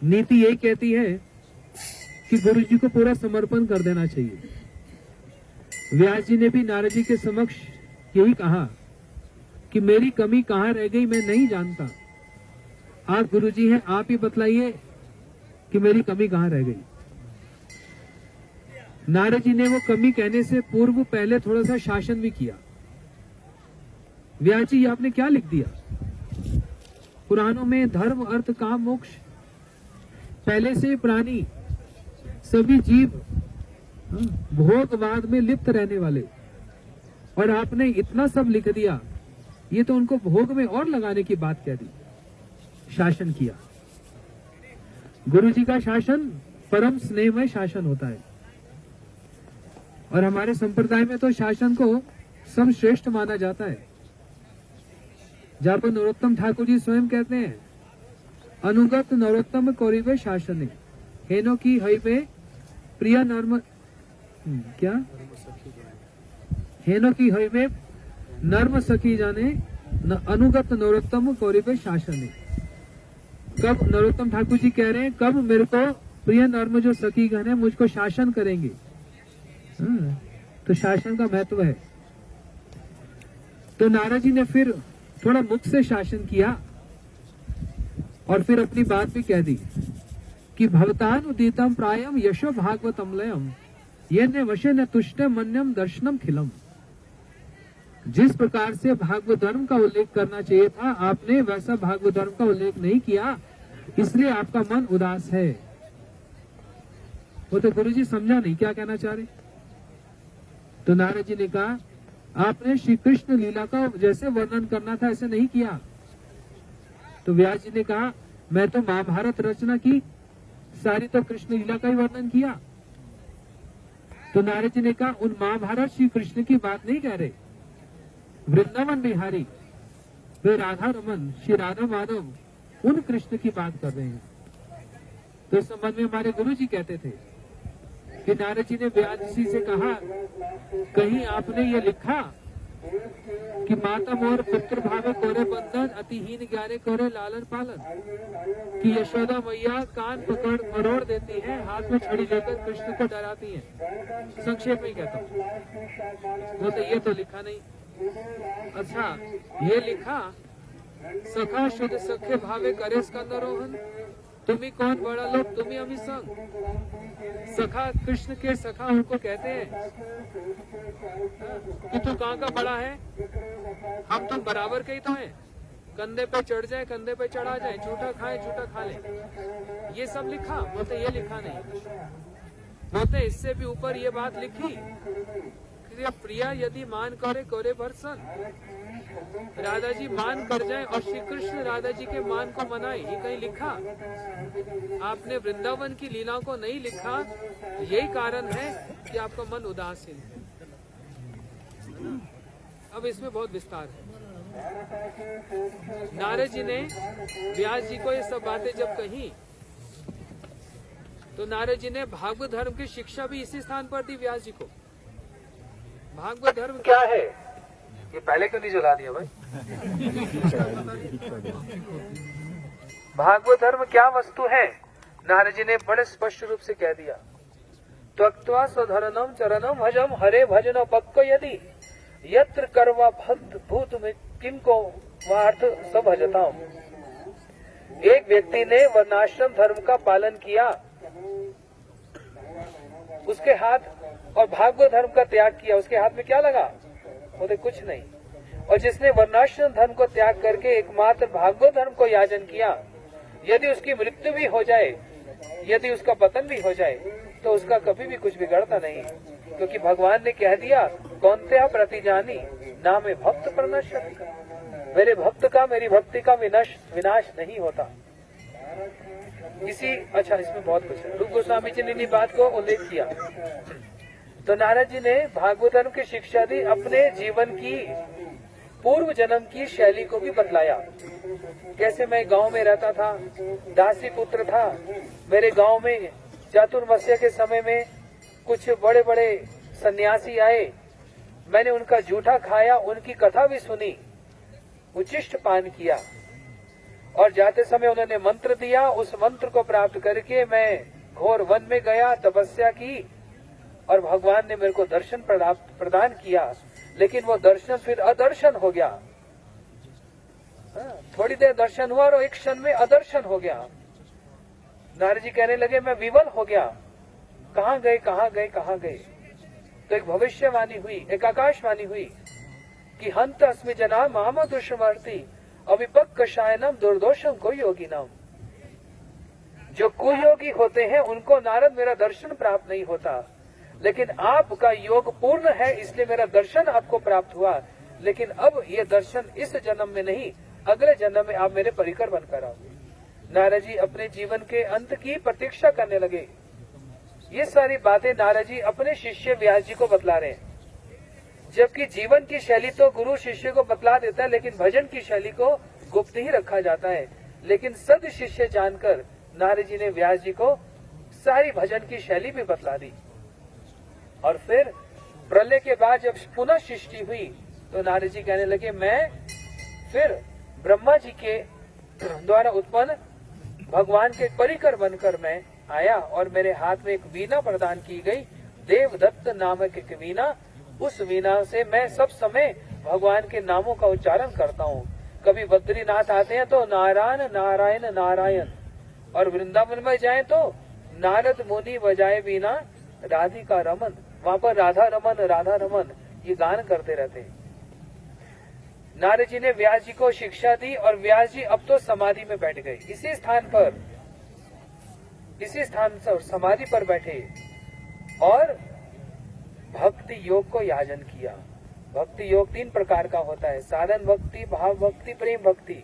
नीति यही कहती है कि गुरु जी को पूरा समर्पण कर देना चाहिए। व्यास जी ने भी नारद जी के समक्ष यही कहा कि मेरी कमी कहाँ रह गई मैं नहीं जानता, आप गुरु जी हैं, आप ही बतलाइए कि मेरी कमी कहाँ रह गई। नारद जी ने वो कमी कहने से पूर्व पहले थोड़ा सा शासन भी किया। व्यास जी आपने क्या लिख दिया? पुराणों में धर्म अर्थ काम मोक्ष पहले से प्राणी सभी जीव भोगवाद में लिप्त रहने वाले, और आपने इतना सब लिख दिया, ये तो उनको भोग में और लगाने की बात कह दी। शासन किया। गुरु जी का शासन परम स्नेहमय शासन होता है, और हमारे संप्रदाय में तो शासन को सर्वश्रेष्ठ माना जाता है। जहां पर नरोत्तम ठाकुर जी स्वयं कहते हैं, अनुगत नरोत्तम कौरिवे शासन हेनो की हईवे प्रिय नर्म क्या हेनो की हईवे नर्म सखी जाने अनुगत नरोत्तम कौरिवे शासन। कब नरोत्तम ठाकुर जी कह रहे हैं, कब मेरे को प्रिय नर्म जो सखी गण है मुझको शासन करेंगे। तो शासन का महत्व है। तो नारद जी ने फिर थोड़ा मुख से शासन किया और फिर अपनी बात भी कह दी कि भवतान उदितम प्रायम यशो भागवतम लयम ये न वशे न तुष्ट मन्यम दर्शनम खिलम। जिस प्रकार से भागवत धर्म का उल्लेख करना चाहिए था, आपने वैसा भागवत धर्म का उल्लेख नहीं किया, इसलिए आपका मन उदास है। वो तो गुरुजी समझा नहीं क्या कहना चाह रहे। तो नारद जी ने कहा, आपने श्री कृष्ण लीला का जैसे वर्णन करना था ऐसे नहीं किया। तो व्यास जी ने कहा, मैं तो महाभारत रचना की, सारी तो कृष्ण लीला का ही वर्णन किया। तो नारद जी ने कहा, उन महाभारत श्री कृष्ण की बात नहीं कह रहे, वृंदावन बिहारी वे राधा रमन श्री राधा माधव उन कृष्ण की बात कर रहे हैं। तो इस संबंध में हमारे गुरु जी कहते थे कि नारद जी ने व्यास जी से कहा, कहीं आपने ये लिखा कि माता मोर पुत्र भावे कोरे बंधन अतिहीन ज्ञाने कोरे लालन पालन, कि यशोदा मैया कान पकड़ मरोड़ देती है, हाथ में छड़ी लेकर कृष्ण को डराती है। संक्षेप में कहता हूँ, वो तो ये तो लिखा नहीं। अच्छा, ये लिखा सखा शुद्ध सखे भावे करे स्कंदरोहन, तुम्ही कौन बड़ा लोग तुम्ही अमी संग। सखा कृष्ण के सखा उनको कहते हैं कि तू कहाँ का बड़ा है, हम तो बराबर के ही तो हैं, कंधे पे चढ़ जाए कंधे पे चढ़ा जाए, झूठा खाए झूठा खा ले। ये सब लिखा, बोलते ये लिखा नहीं। बोलते इससे भी ऊपर ये बात लिखी, प्रिया यदि मान करे करे भरसन, राधा जी मान कर जाए और श्री कृष्ण राधा जी के मान को मनाए, ये कहीं लिखा। आपने वृंदावन की लीलाओं को नहीं लिखा, यही कारण है कि आपका मन उदासीन है। अब इसमें बहुत विस्तार है। नारद जी ने व्यास जी को ये सब बातें जब कही, तो नारद जी ने भागवत धर्म की शिक्षा भी इसी स्थान पर दी व्यास जी को। भागवत धर्म क्या है, ये पहले क्यों नहीं जला दिया भाई। भागवत धर्म क्या वस्तु है, नारद जी ने बड़े स्पष्ट रूप से कह दिया। त्वक्त्वा स्वधरणम चरणम भजम हरे भजन पक्को यदि यत्र करवा भक्त भूत में किनको वार्थ सब भजताम। एक व्यक्ति ने वर्णाश्रम धर्म का पालन किया, उसके हाथ और भागवत धर्म का त्याग किया, उसके हाथ में क्या लगा, बोले कुछ नहीं। और जिसने वर्णाश्रम धर्म को त्याग करके एकमात्र भागवत धर्म को याचन किया, यदि उसकी मृत्यु भी हो जाए, यदि उसका पतन भी हो जाए, तो उसका कभी भी कुछ बिगड़ता नहीं, क्योंकि भगवान ने कह दिया, कौनते प्रतिजानी ना में भक्त प्रणश्यति, मेरे भक्त का मेरी भक्ति का विनाश नहीं होता। अच्छा, इसमें बहुत कुछ है। रूप गोस्वामी जी ने बात को उल्लेख किया। तो नारद जी ने भागवत धर्म की शिक्षा दी, अपने जीवन की पूर्व जन्म की शैली को भी बतलाया। कैसे मैं गांव में रहता था, दासी पुत्र था, मेरे गांव में चातुर्मास्य के समय में कुछ बड़े बड़े सन्यासी आए, मैंने उनका जूठा खाया, उनकी कथा भी सुनी, उच्छिष्ट पान किया, और जाते समय उन्होंने मंत्र दिया। उस मंत्र को प्राप्त करके मैं घोर वन में गया, तपस्या की, और भगवान ने मेरे को दर्शन प्रदान किया। लेकिन वो दर्शन फिर अदर्शन हो गया। थोड़ी देर दर्शन हुआ और एक क्षण में अदर्शन हो गया। नारद जी कहने लगे, मैं विवल हो गया, कहाँ गए कहाँ गए कहाँ गए। तो एक भविष्यवाणी हुई, एक आकाशवाणी हुई कि हंत अस्मि जना माम दुष्मर्ति अविपक्क शयनम दुर्दोषम को योगिनम। जो कुयोगी होते हैं उनको नारद मेरा दर्शन प्राप्त नहीं होता, लेकिन आपका योग पूर्ण है इसलिए मेरा दर्शन आपको प्राप्त हुआ। लेकिन अब ये दर्शन इस जन्म में नहीं, अगले जन्म में आप मेरे परिकर बनकर आओगे। नारद जी अपने जीवन के अंत की प्रतीक्षा करने लगे। ये सारी बातें नारद जी अपने शिष्य व्यास जी को बतला रहे हैं। जबकि जीवन की शैली तो गुरु शिष्य को बतला देता है, लेकिन भजन की शैली को गुप्त ही रखा जाता है। लेकिन सद शिष्य जानकर नारद जी ने व्यास जी को सारी भजन की शैली भी बतला दी। और फिर प्रलय के बाद जब पुनः सृष्टि हुई तो नारद जी कहने लगे, मैं फिर ब्रह्मा जी के द्वारा उत्पन्न भगवान के परिकर बनकर मैं आया और मेरे हाथ में एक वीणा प्रदान की गई, देवदत्त नामक एक वीणा। उस वीणा से मैं सब समय भगवान के नामों का उच्चारण करता हूँ। कभी बद्रीनाथ आते हैं तो नारायण नारायण नारायण, और वृंदावन में जाएं तो नारद मुनि बजाए वीणा राधिका रमन। वहाँ पर राधा रमन ये गान करते रहते हैं। नारद जी ने व्यास जी को शिक्षा दी और व्यास जी अब तो समाधि में बैठ गए। इसी स्थान पर समाधि पर बैठे और भक्ति योग को याजन किया। भक्ति योग 3 प्रकार का होता है, साधन भक्ति, भाव भक्ति, प्रेम भक्ति।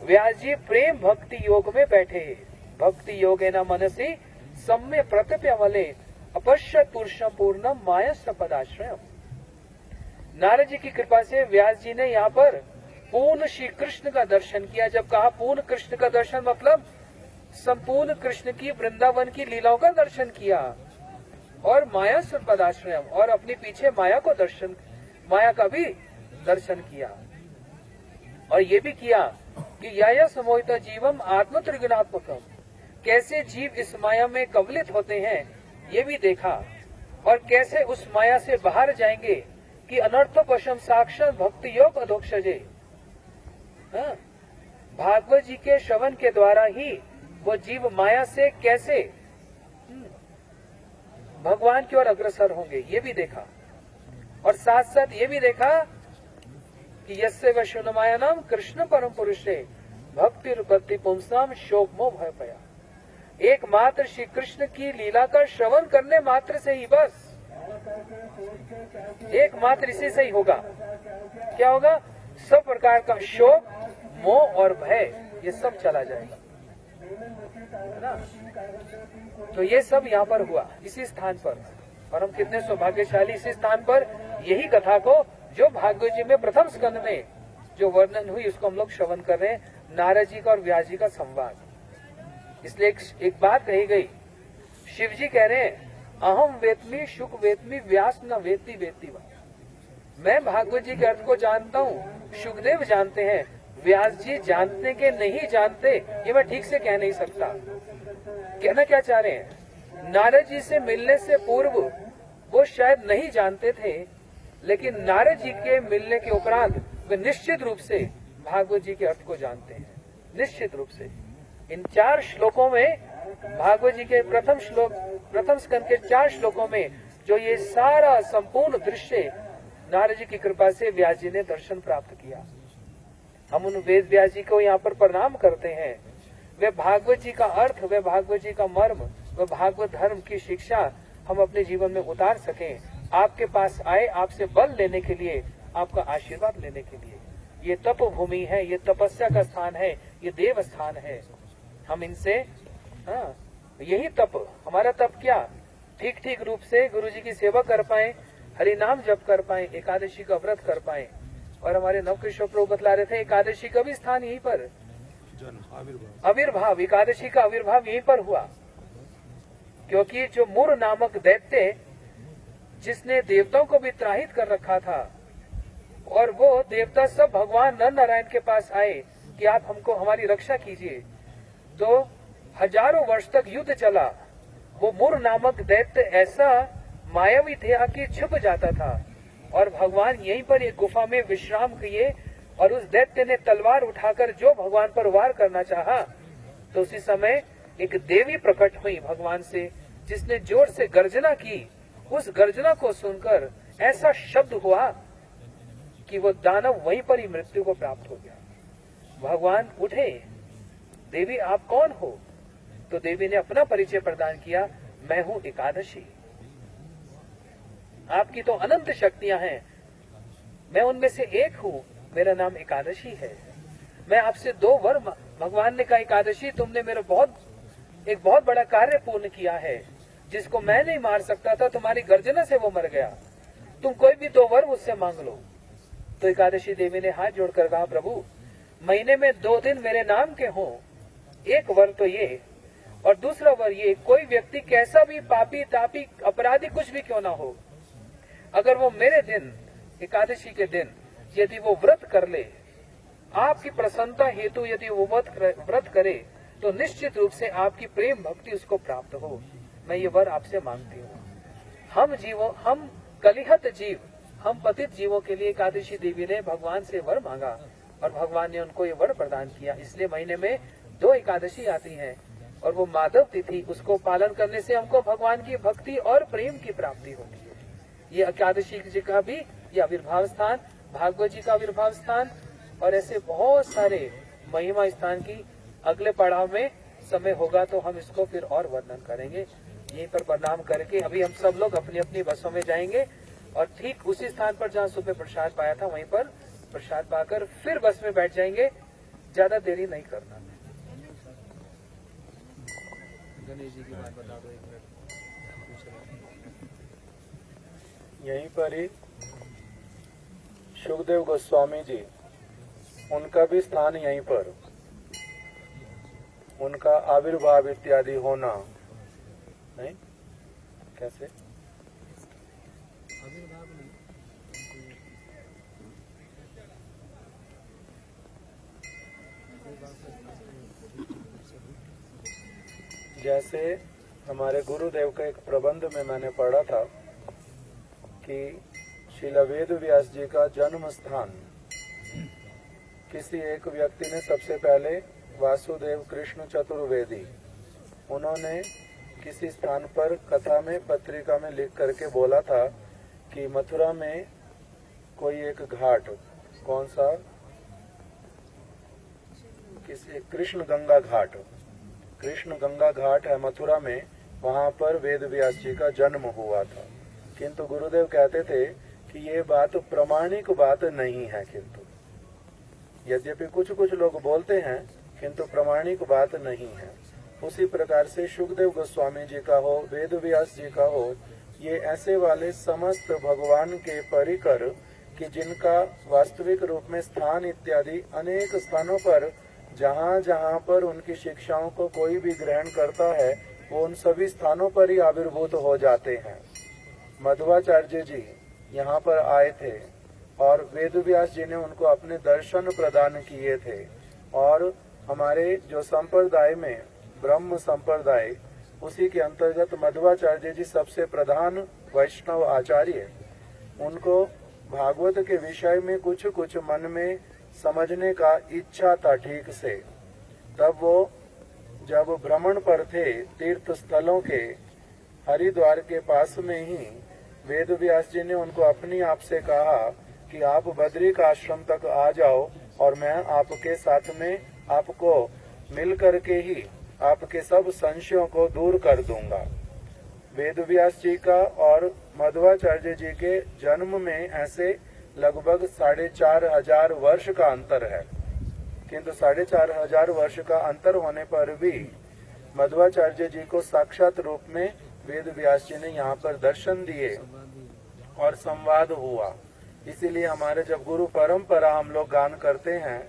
व्यास जी प्रेम भक्ति योग में बैठे। भक्ति योगेन मनसि सम्य प्रत्यप्यमले अपश्यत पुरुषम पूर्णम मायस्य पदाश्रयम। नारद जी की कृपा से व्यास जी ने यहाँ पर पूर्ण श्री कृष्ण का दर्शन किया। जब कहा पूर्ण कृष्ण का दर्शन मतलब संपूर्ण कृष्ण की वृंदावन की लीलाओं का दर्शन किया, और माया पदाश्रयम, और अपने पीछे माया का भी दर्शन किया। और ये भी किया कि या समोहित जीवम आत्म त्रिगुणात्मकम, कैसे जीव इस माया में कबलित होते हैं ये भी देखा, और कैसे उस माया से बाहर जाएंगे कि अनर्थो पशम साक्षात भक्ति योग अधोक्षजे। भागवत जी के श्रवण के द्वारा ही वो जीव माया से कैसे भगवान की ओर अग्रसर होंगे ये भी देखा। और साथ साथ ये भी देखा कि यस्य वैष्णवमाया नाम कृष्ण परम पुरुषे भक्ति रूपति पुंसाम शोक मोह भय पया। एकमात्र श्री कृष्ण की लीला का श्रवण करने मात्र से ही, बस एकमात्र इसी से ही होगा। क्या होगा? सब प्रकार का शोक मोह और भय ये सब चला जाएगा, है ना। तो ये सब यहाँ पर हुआ इसी स्थान पर, और हम कितने सौभाग्यशाली इसी स्थान पर यही कथा को जो भागवत जी में प्रथम स्कंद में जो वर्णन हुई उसको हम लोग श्रवण कर रहे हैं, नारद जी का और व्यास जी का संवाद। इसलिए एक बात कही गई, शिव जी कह रहे हैं अहम वेत्मी शुक वेत्मी व्यास न वेत्ती वेत्ती वा। मैं भागवत जी के अर्थ को जानता हूँ, शुकदेव जानते हैं, व्यास जी जानते के नहीं जानते ये मैं ठीक से कह नहीं सकता। कहना क्या चाह रहे हैं? नारद जी से मिलने से पूर्व वो शायद नहीं जानते थे, लेकिन नारद जी के मिलने के उपरांत वे निश्चित रूप से भागवत जी के अर्थ को जानते हैं, निश्चित रूप से। इन 4 श्लोकों में भागवत जी के प्रथम स्कंद के 4 श्लोकों में जो ये सारा संपूर्ण दृश्य नारद जी की कृपा से व्यास जी ने दर्शन प्राप्त किया। हम उन वेद व्यास जी को यहाँ पर प्रणाम करते हैं। वे भागवत जी का अर्थ, वे भागवत जी का मर्म, वे भागवत धर्म की शिक्षा हम अपने जीवन में उतार सकें। आपके पास आए आपसे बल लेने के लिए, आपका आशीर्वाद लेने के लिए। ये तप भूमि है, ये तपस्या का स्थान है, ये देव स्थान है। हम इनसे यही तप, हमारा तप क्या, ठीक ठीक रूप से गुरु जी की सेवा कर पाए, हरि नाम जप कर पाए, एकादशी का व्रत कर पाए। और हमारे नवकृष्ण प्रभु बतला रहे थे एकादशी का भी स्थान यहीं पर, आविर्भाव, एकादशी का आविर्भाव यहीं पर हुआ। क्योंकि जो मुर नामक दैत्य जिसने देवताओं को भी त्राहित कर रखा था, और वो देवता सब भगवान नर नारायण के पास आए कि आप हमको हमारी रक्षा कीजिए, तो हजारों वर्ष तक युद्ध चला। वो मुर नामक दैत्य ऐसा मायावी था कि छुप जाता था, और भगवान यहीं पर एक गुफा में विश्राम किए, और उस दैत्य ने तलवार उठाकर जो भगवान पर वार करना चाहा, तो उसी समय एक देवी प्रकट हुई भगवान से, जिसने जोर से गर्जना की। उस गर्जना को सुनकर ऐसा शब्द हुआ कि वो दानव वहीं पर ही मृत्यु को प्राप्त हो गया। भगवान उठे, देवी आप कौन हो? तो देवी ने अपना परिचय प्रदान किया, मैं हूं एकादशी। आपकी तो अनंत शक्तियां हैं, मैं उनमें से एक हूं, मेरा नाम एकादशी है। मैं आपसे 2 वर, भगवान ने कहा एकादशी तुमने मेरा एक बहुत बड़ा कार्य पूर्ण किया है, जिसको मैं नहीं मार सकता था, तुम्हारी गर्जना से वो मर गया, तुम कोई भी 2 वर मुझसे मांग लो। तो एकादशी देवी ने हाथ जोड़कर कहा, प्रभु महीने में 2 दिन मेरे नाम के हों, एक वर तो ये और दूसरा वर ये, कोई व्यक्ति कैसा भी पापी तापी अपराधी कुछ भी क्यों ना हो, अगर वो मेरे दिन एकादशी के दिन यदि वो व्रत कर ले, आपकी प्रसन्नता हेतु यदि वो व्रत करे, तो निश्चित रूप से आपकी प्रेम भक्ति उसको प्राप्त हो। मैं ये वर आपसे मांगती हूँ। हम कलिहत जीव, हम पतित जीवों के लिए एकादशी देवी ने भगवान से वर मांगा और भगवान ने उनको ये वर प्रदान किया। इसलिए महीने में 2 एकादशी आती हैं और वो माधव तिथि, उसको पालन करने से हमको भगवान की भक्ति और प्रेम की प्राप्ति होती है। ये एकादशी जी का भी ये आविर्भाव स्थान, भागवत जी का आविर्भाव स्थान और ऐसे बहुत सारे महिमा स्थान की अगले पड़ाव में समय होगा तो हम इसको फिर और वर्णन करेंगे। यहीं पर प्रणाम करके अभी हम सब लोग अपनी अपनी बसों में जाएंगे और ठीक उसी स्थान पर जहाँ सुबह प्रसाद पाया था वहीं पर प्रसाद पाकर फिर बस में बैठ जाएंगे। ज्यादा देरी नहीं करना। गणेश जी की बात बता दो 1 मिनट। यहीं पर ही सुखदेव गोस्वामी जी, उनका भी स्थान यहीं पर, उनका आविर्भाव इत्यादि होना नहीं, कैसे जैसे हमारे गुरुदेव का एक प्रबंध में मैंने पढ़ा था कि श्रील वेद व्यास जी का जन्म स्थान, किसी एक व्यक्ति ने सबसे पहले वासुदेव कृष्ण चतुर्वेदी, उन्होंने किसी स्थान पर कथा में पत्रिका में लिख करके बोला था कि मथुरा में कोई एक घाट, कौन सा, किसी कृष्ण गंगा घाट, कृष्ण गंगा घाट है मथुरा में, वहां पर वेद व्यास जी का जन्म हुआ था। किंतु गुरुदेव कहते थे कि ये बात प्रामाणिक बात नहीं है, किंतु यद्यपि कुछ कुछ लोग बोलते हैं किंतु प्रामाणिक बात नहीं है। उसी प्रकार से सुखदेव गोस्वामी जी का हो, वेद व्यास जी का हो, ये ऐसे वाले समस्त भगवान के परिकर कि जिनका वास्तविक रूप में स्थान इत्यादि अनेक स्थानों पर जहाँ जहाँ पर उनकी शिक्षाओं को कोई भी ग्रहण करता है वो उन सभी स्थानों पर ही आविर्भूत हो जाते हैं। मध्वाचार्य जी यहाँ पर आए थे और वेद व्यास जी ने उनको अपने दर्शन प्रदान किए थे। और हमारे जो संप्रदाय में ब्रह्म संप्रदाय, उसी के अंतर्गत मध्वाचार्य जी सबसे प्रधान वैष्णव आचार्य, उनको भागवत के विषय में कुछ कुछ मन में समझने का इच्छा था ठीक से। तब वो जब भ्रमण पर थे तीर्थ स्थलों के, हरिद्वार के पास में ही वेद व्यास जी ने उनको अपनी आप से कहा कि आप बद्री का आश्रम तक आ जाओ और मैं आपके साथ में आपको मिल करके ही आपके सब संशयों को दूर कर दूंगा। वेद व्यास जी का और मध्वाचार्य जी के जन्म में ऐसे लगभग 4,500 वर्ष का अंतर है, किंतु 4,500 वर्ष का अंतर होने पर भी मध्वाचार्य जी को साक्षात रूप में वेद व्यास जी ने यहाँ पर दर्शन दिए और संवाद हुआ। इसीलिए हमारे जब गुरु परंपरा हम लोग गान करते हैं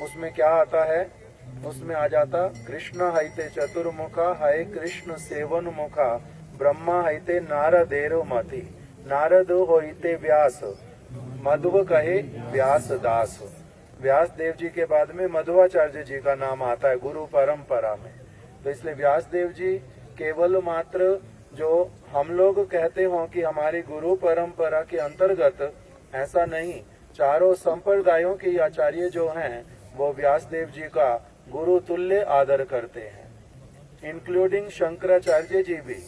उसमें क्या आता है, उसमें आ जाता कृष्ण हैते चतुर्मुखा है कृष्ण सेवन मुखा, ब्रह्मा हैते नारदेरो मति, नारद होइते व्यास, मध्व कहे व्यास दास। व्यास देव जी के बाद में मध्वाचार्य जी का नाम आता है गुरु परंपरा में। तो इसलिए व्यास देव जी केवल मात्र जो हम लोग कहते हो कि हमारी गुरु परंपरा के अंतर्गत, ऐसा नहीं, चारों संप्रदायों के आचार्य जो हैं वो व्यास देव जी का गुरु तुल्य आदर करते हैं। इंक्लूडिंग शंकराचार्य जी भी,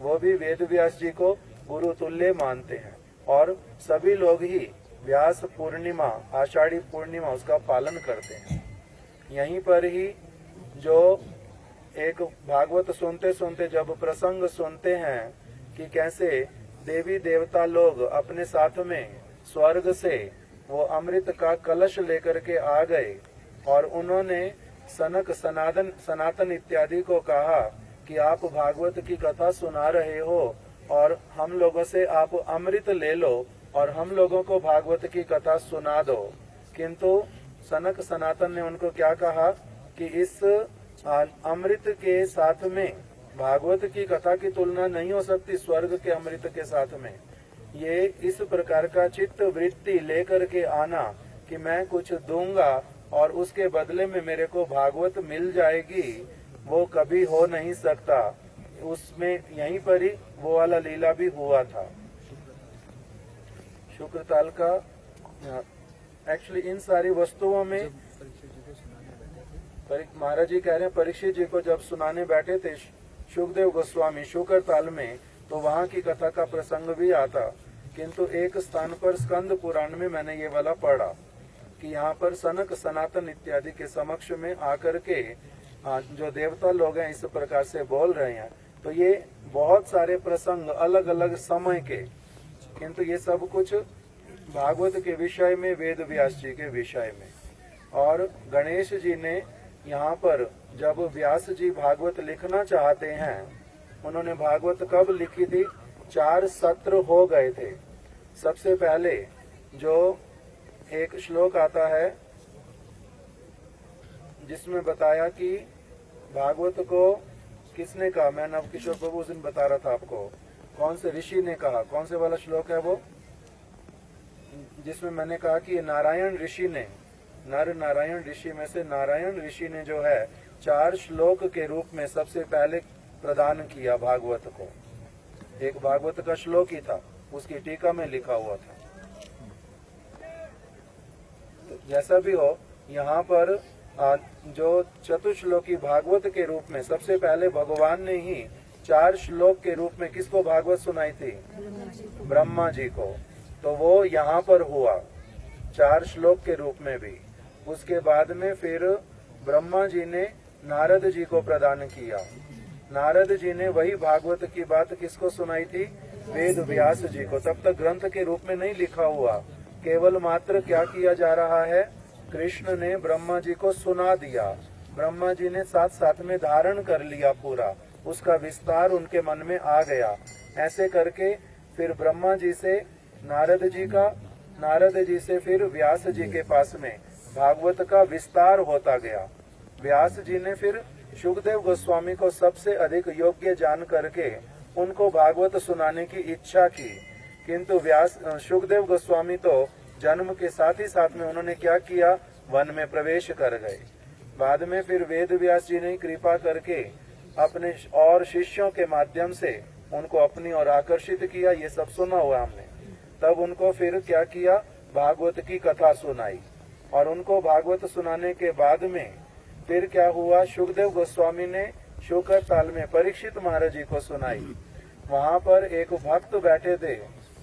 वो भी वेद व्यास जी को गुरु तुल्य मानते हैं। और सभी लोग ही व्यास पूर्णिमा, आषाढ़ी पूर्णिमा उसका पालन करते हैं। यहीं पर ही जो एक भागवत सुनते सुनते जब प्रसंग सुनते हैं कि कैसे देवी देवता लोग अपने साथ में स्वर्ग से वो अमृत का कलश लेकर के आ गए और उन्होंने सनक सनातन इत्यादि को कहा कि आप भागवत की कथा सुना रहे हो और हम लोगों से आप अमृत ले लो और हम लोगों को भागवत की कथा सुना दो। किंतु सनक सनातन ने उनको क्या कहा कि इस अमृत के साथ में भागवत की कथा की तुलना नहीं हो सकती स्वर्ग के अमृत के साथ में। ये इस प्रकार का चित्त वृत्ति लेकर के आना कि मैं कुछ दूंगा और उसके बदले में मेरे को भागवत मिल जाएगी, वो कभी हो नहीं सकता। उसमें यहीं पर ही वो वाला लीला भी हुआ था। शुक्रताल का एक्चुअली इन सारी वस्तुओं में महाराज जी कह रहे हैं परीक्षित जी को जब सुनाने बैठे थे शुकदेव गोस्वामी शुक्रताल में, तो वहाँ की कथा का प्रसंग भी आता। किंतु एक स्थान पर स्कंद पुराण में मैंने ये वाला पढ़ा कि यहाँ पर सनक सनातन इत्यादि के समक्ष में आकर के जो देवता लोग हैं इस प्रकार से बोल रहे हैं। तो ये बहुत सारे प्रसंग अलग अलग समय के, किंतु ये सब कुछ भागवत के विषय में, वेद व्यास जी के विषय में। और गणेश जी ने यहाँ पर जब व्यास जी भागवत लिखना चाहते हैं, उन्होंने भागवत कब लिखी थी? 4 सत्र हो गए थे। सबसे पहले जो एक श्लोक आता है जिसमें बताया कि भागवत को किसने कहा, मैं नवकिशोर प्रभु उस दिन बता रहा था आपको, कौन से ऋषि ने कहा, कौन से वाला श्लोक है वो, जिसमें मैंने कहा कि नारायण ऋषि ने, नर नारायण ऋषि में से नारायण ऋषि ने जो है 4 श्लोक के रूप में सबसे पहले प्रदान किया भागवत को। एक भागवत का श्लोक ही था, उसकी टीका में लिखा हुआ था। तो जैसा भी हो, यहाँ पर जो चतुश्लोकी भागवत के रूप में सबसे पहले भगवान ने ही 4 श्लोक के रूप में किसको भागवत सुनाई थी? ब्रह्मा जी को। तो वो यहाँ पर हुआ 4 श्लोक के रूप में भी। उसके बाद में फिर ब्रह्मा जी ने नारद जी को प्रदान किया। नारद जी ने वही भागवत की बात किसको सुनाई थी? वेद व्यास जी को। तब तक ग्रंथ के रूप में नहीं लिखा हुआ, केवल मात्र क्या किया जा रहा है, कृष्ण ने ब्रह्मा जी को सुना दिया। ब्रह्मा जी ने साथ साथ में धारण कर लिया पूरा, उसका विस्तार उनके मन में आ गया। ऐसे करके फिर ब्रह्मा जी से नारद जी का, नारद जी से फिर व्यास जी के पास में भागवत का विस्तार होता गया। व्यास जी ने फिर शुकदेव गोस्वामी को सबसे अधिक योग्य जान करके उनको भागवत सुनाने की इच्छा की। किंतु शुकदेव गोस्वामी तो जन्म के साथ ही साथ में उन्होंने क्या किया, वन में प्रवेश कर गए। बाद में फिर वेद व्यास जी ने कृपा करके अपने और शिष्यों के माध्यम से उनको अपनी ओर आकर्षित किया। ये सब सुना हुआ हमने। तब उनको फिर क्या किया, भागवत की कथा सुनाई। और उनको भागवत सुनाने के बाद में फिर क्या हुआ, शुकदेव गोस्वामी ने शुकर ताल में परीक्षित महाराज जी को सुनाई। वहाँ पर एक भक्त बैठे थे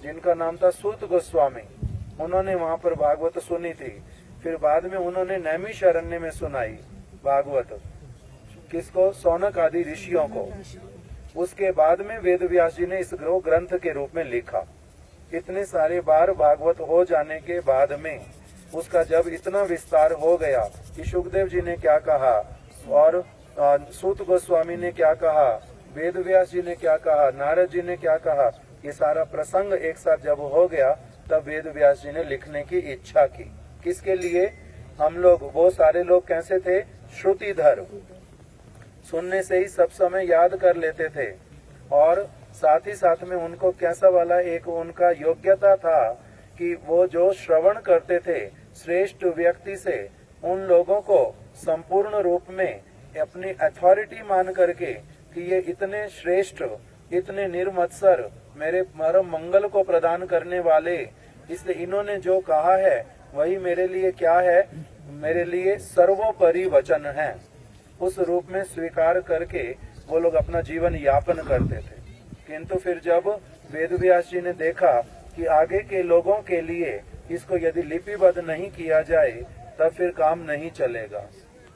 जिनका नाम था सूत गोस्वामी, उन्होंने वहाँ पर भागवत सुनी थी। फिर बाद में उन्होंने नैमिषारण्य में सुनाई भागवत, किसको, सौनक आदि ऋषियों को। उसके बाद में वेद व्यास जी ने इस ग्रंथ के रूप में लिखा। इतने सारे बार भागवत हो जाने के बाद में उसका जब इतना विस्तार हो गया कि शुकदेव जी ने क्या कहा और सूत गोस्वामी ने क्या कहा, वेद व्यास जी ने क्या कहा, नारद जी ने क्या कहा, ये सारा प्रसंग एक साथ जब हो गया तब वेद व्यास जी ने लिखने की इच्छा की। किसके लिए? हम लोग, वो सारे लोग कैसे थे, श्रुतिधर, सुनने से ही सब समय याद कर लेते थे। और साथ ही साथ में उनको कैसा वाला एक उनका योग्यता था कि वो जो श्रवण करते थे श्रेष्ठ व्यक्ति से, उन लोगों को संपूर्ण रूप में अपनी अथॉरिटी मान करके कि ये इतने श्रेष्ठ, इतने निर्मत्सर, मेरे परम मंगल को प्रदान करने वाले, इसलिए इन्होंने जो कहा है वही मेरे लिए क्या है, मेरे लिए सर्वोपरि वचन है। उस रूप में स्वीकार करके वो लोग अपना जीवन यापन करते थे। किंतु फिर जब वेद व्यास जी ने देखा कि आगे के लोगों के लिए इसको यदि लिपिबद्ध नहीं किया जाए तब फिर काम नहीं चलेगा,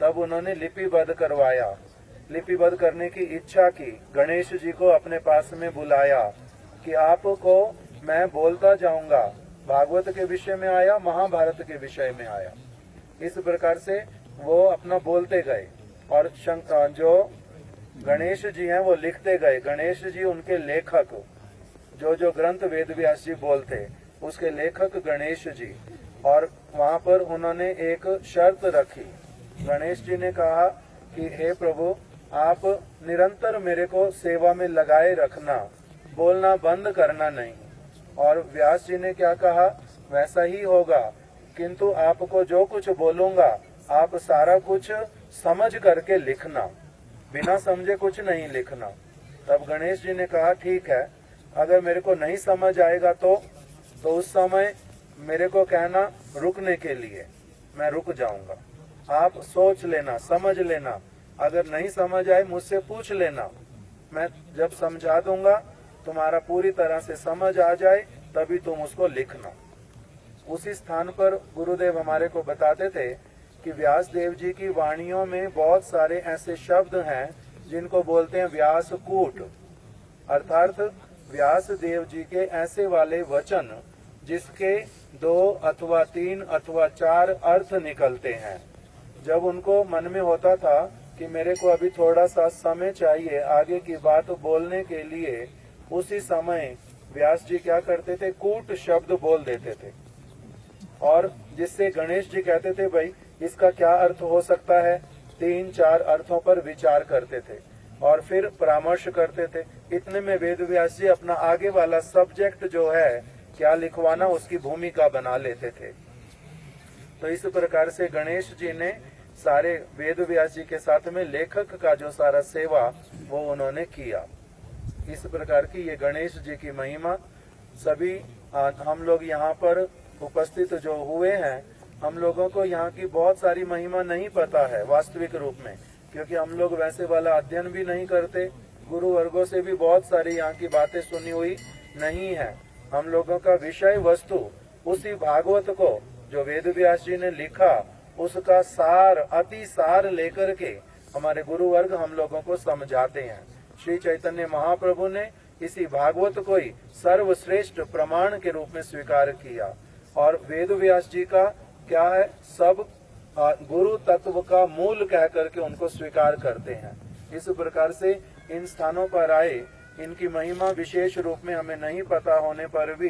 तब उन्होंने लिपिबद्ध करवाया। लिपिबद्ध करने की इच्छा की। गणेश जी को अपने पास में बुलाया कि आपको मैं बोलता जाऊंगा। भागवत के विषय में आया, महाभारत के विषय में आया। इस प्रकार से वो अपना बोलते गए और जो गणेश जी हैं वो लिखते गए। गणेश जी उनके लेखक, जो ग्रंथ वेद व्यास जी बोलते उसके लेखक गणेश जी। और वहाँ पर उन्होंने एक शर्त रखी। गणेश जी ने कहा कि हे प्रभु, आप निरंतर मेरे को सेवा में लगाए रखना, बोलना बंद करना नहीं। और व्यास जी ने क्या कहा, वैसा ही होगा, किंतु आपको जो कुछ बोलूंगा आप सारा कुछ समझ करके लिखना, बिना समझे कुछ नहीं लिखना। तब गणेश जी ने कहा ठीक है, अगर मेरे को नहीं समझ आएगा तो उस समय मेरे को कहना रुकने के लिए, मैं रुक जाऊंगा। आप सोच लेना, समझ लेना, अगर नहीं समझ आए मुझसे पूछ लेना, मैं जब समझा दूंगा, तुम्हारा पूरी तरह से समझ आ जाए तभी तुम उसको लिखना। उसी स्थान पर गुरुदेव हमारे को बताते थे कि व्यास देव जी की वाणियों में बहुत सारे ऐसे शब्द हैं जिनको बोलते हैं व्यास कूट, अर्थात व्यास देव जी के ऐसे वाले वचन जिसके 2 अथवा 3 अथवा 4 अर्थ निकलते हैं। जब उनको मन में होता था कि मेरे को अभी थोड़ा सा समय चाहिए आगे की बात बोलने के लिए, उसी समय व्यास जी क्या करते थे, कूट शब्द बोल देते थे। और जिससे गणेश जी कहते थे भाई इसका क्या अर्थ हो सकता है, 3-4 अर्थों पर विचार करते थे और फिर परामर्श करते थे। इतने में वेद व्यास जी अपना आगे वाला सब्जेक्ट जो है क्या लिखवाना, उसकी भूमिका बना लेते थे। तो इस प्रकार से गणेश जी ने सारे वेद व्यास जी के साथ में लेखक का जो सारा सेवा वो उन्होंने किया। इस प्रकार की ये गणेश जी की महिमा सभी हम लोग यहाँ पर उपस्थित जो हुए हैं, हम लोगों को यहाँ की बहुत सारी महिमा नहीं पता है वास्तविक रूप में, क्योंकि हम लोग वैसे वाला अध्ययन भी नहीं करते। गुरु वर्गों से भी बहुत सारी यहाँ की बातें सुनी हुई नहीं है। हम लोगों का विषय वस्तु उसी भागवत को जो वेद व्यास जी ने लिखा उसका सार, अति सार लेकर के हमारे गुरु वर्ग हम लोगों को समझाते हैं। श्री चैतन्य महाप्रभु ने इसी भागवत को ही सर्वश्रेष्ठ प्रमाण के रूप में स्वीकार किया। और वेद व्यास जी का क्या है, सब गुरु तत्व का मूल कह करके उनको स्वीकार करते हैं। इस प्रकार से इन स्थानों पर आए, इनकी महिमा विशेष रूप में हमें नहीं पता होने पर भी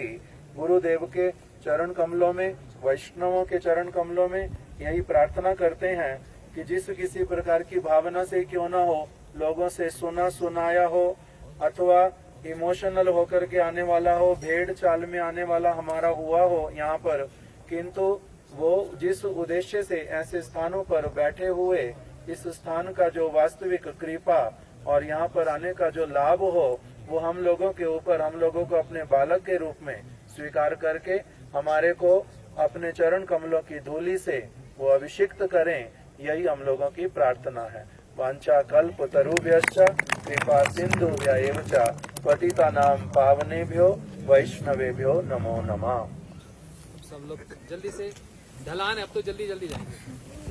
गुरुदेव के चरण कमलों में, वैष्णवों के चरण कमलों में यही प्रार्थना करते हैं कि जिस किसी प्रकार की भावना से क्यों न हो, लोगों से सुना सुनाया हो अथवा इमोशनल होकर के आने वाला हो, भेड़ चाल में आने वाला हमारा हुआ हो यहाँ पर, किंतु वो जिस उद्देश्य से ऐसे स्थानों पर बैठे हुए इस स्थान का जो वास्तविक कृपा और यहाँ पर आने का जो लाभ हो, वो हम लोगों के ऊपर, हम लोगों को अपने बालक के रूप में स्वीकार करके हमारे को अपने चरण कमलों की धूलि से वो अभिषिक्त करें, यही हम लोगों की प्रार्थना है। वांछा कल्प तरुभ्यश्च कृपा सिंधुभ्यैव च पतितानां पावनेभ्यो वैष्णवेभ्यो नमो नमः। सब लोग जल्दी से ढलान है, अब तो जल्दी जल्दी जाएंगे।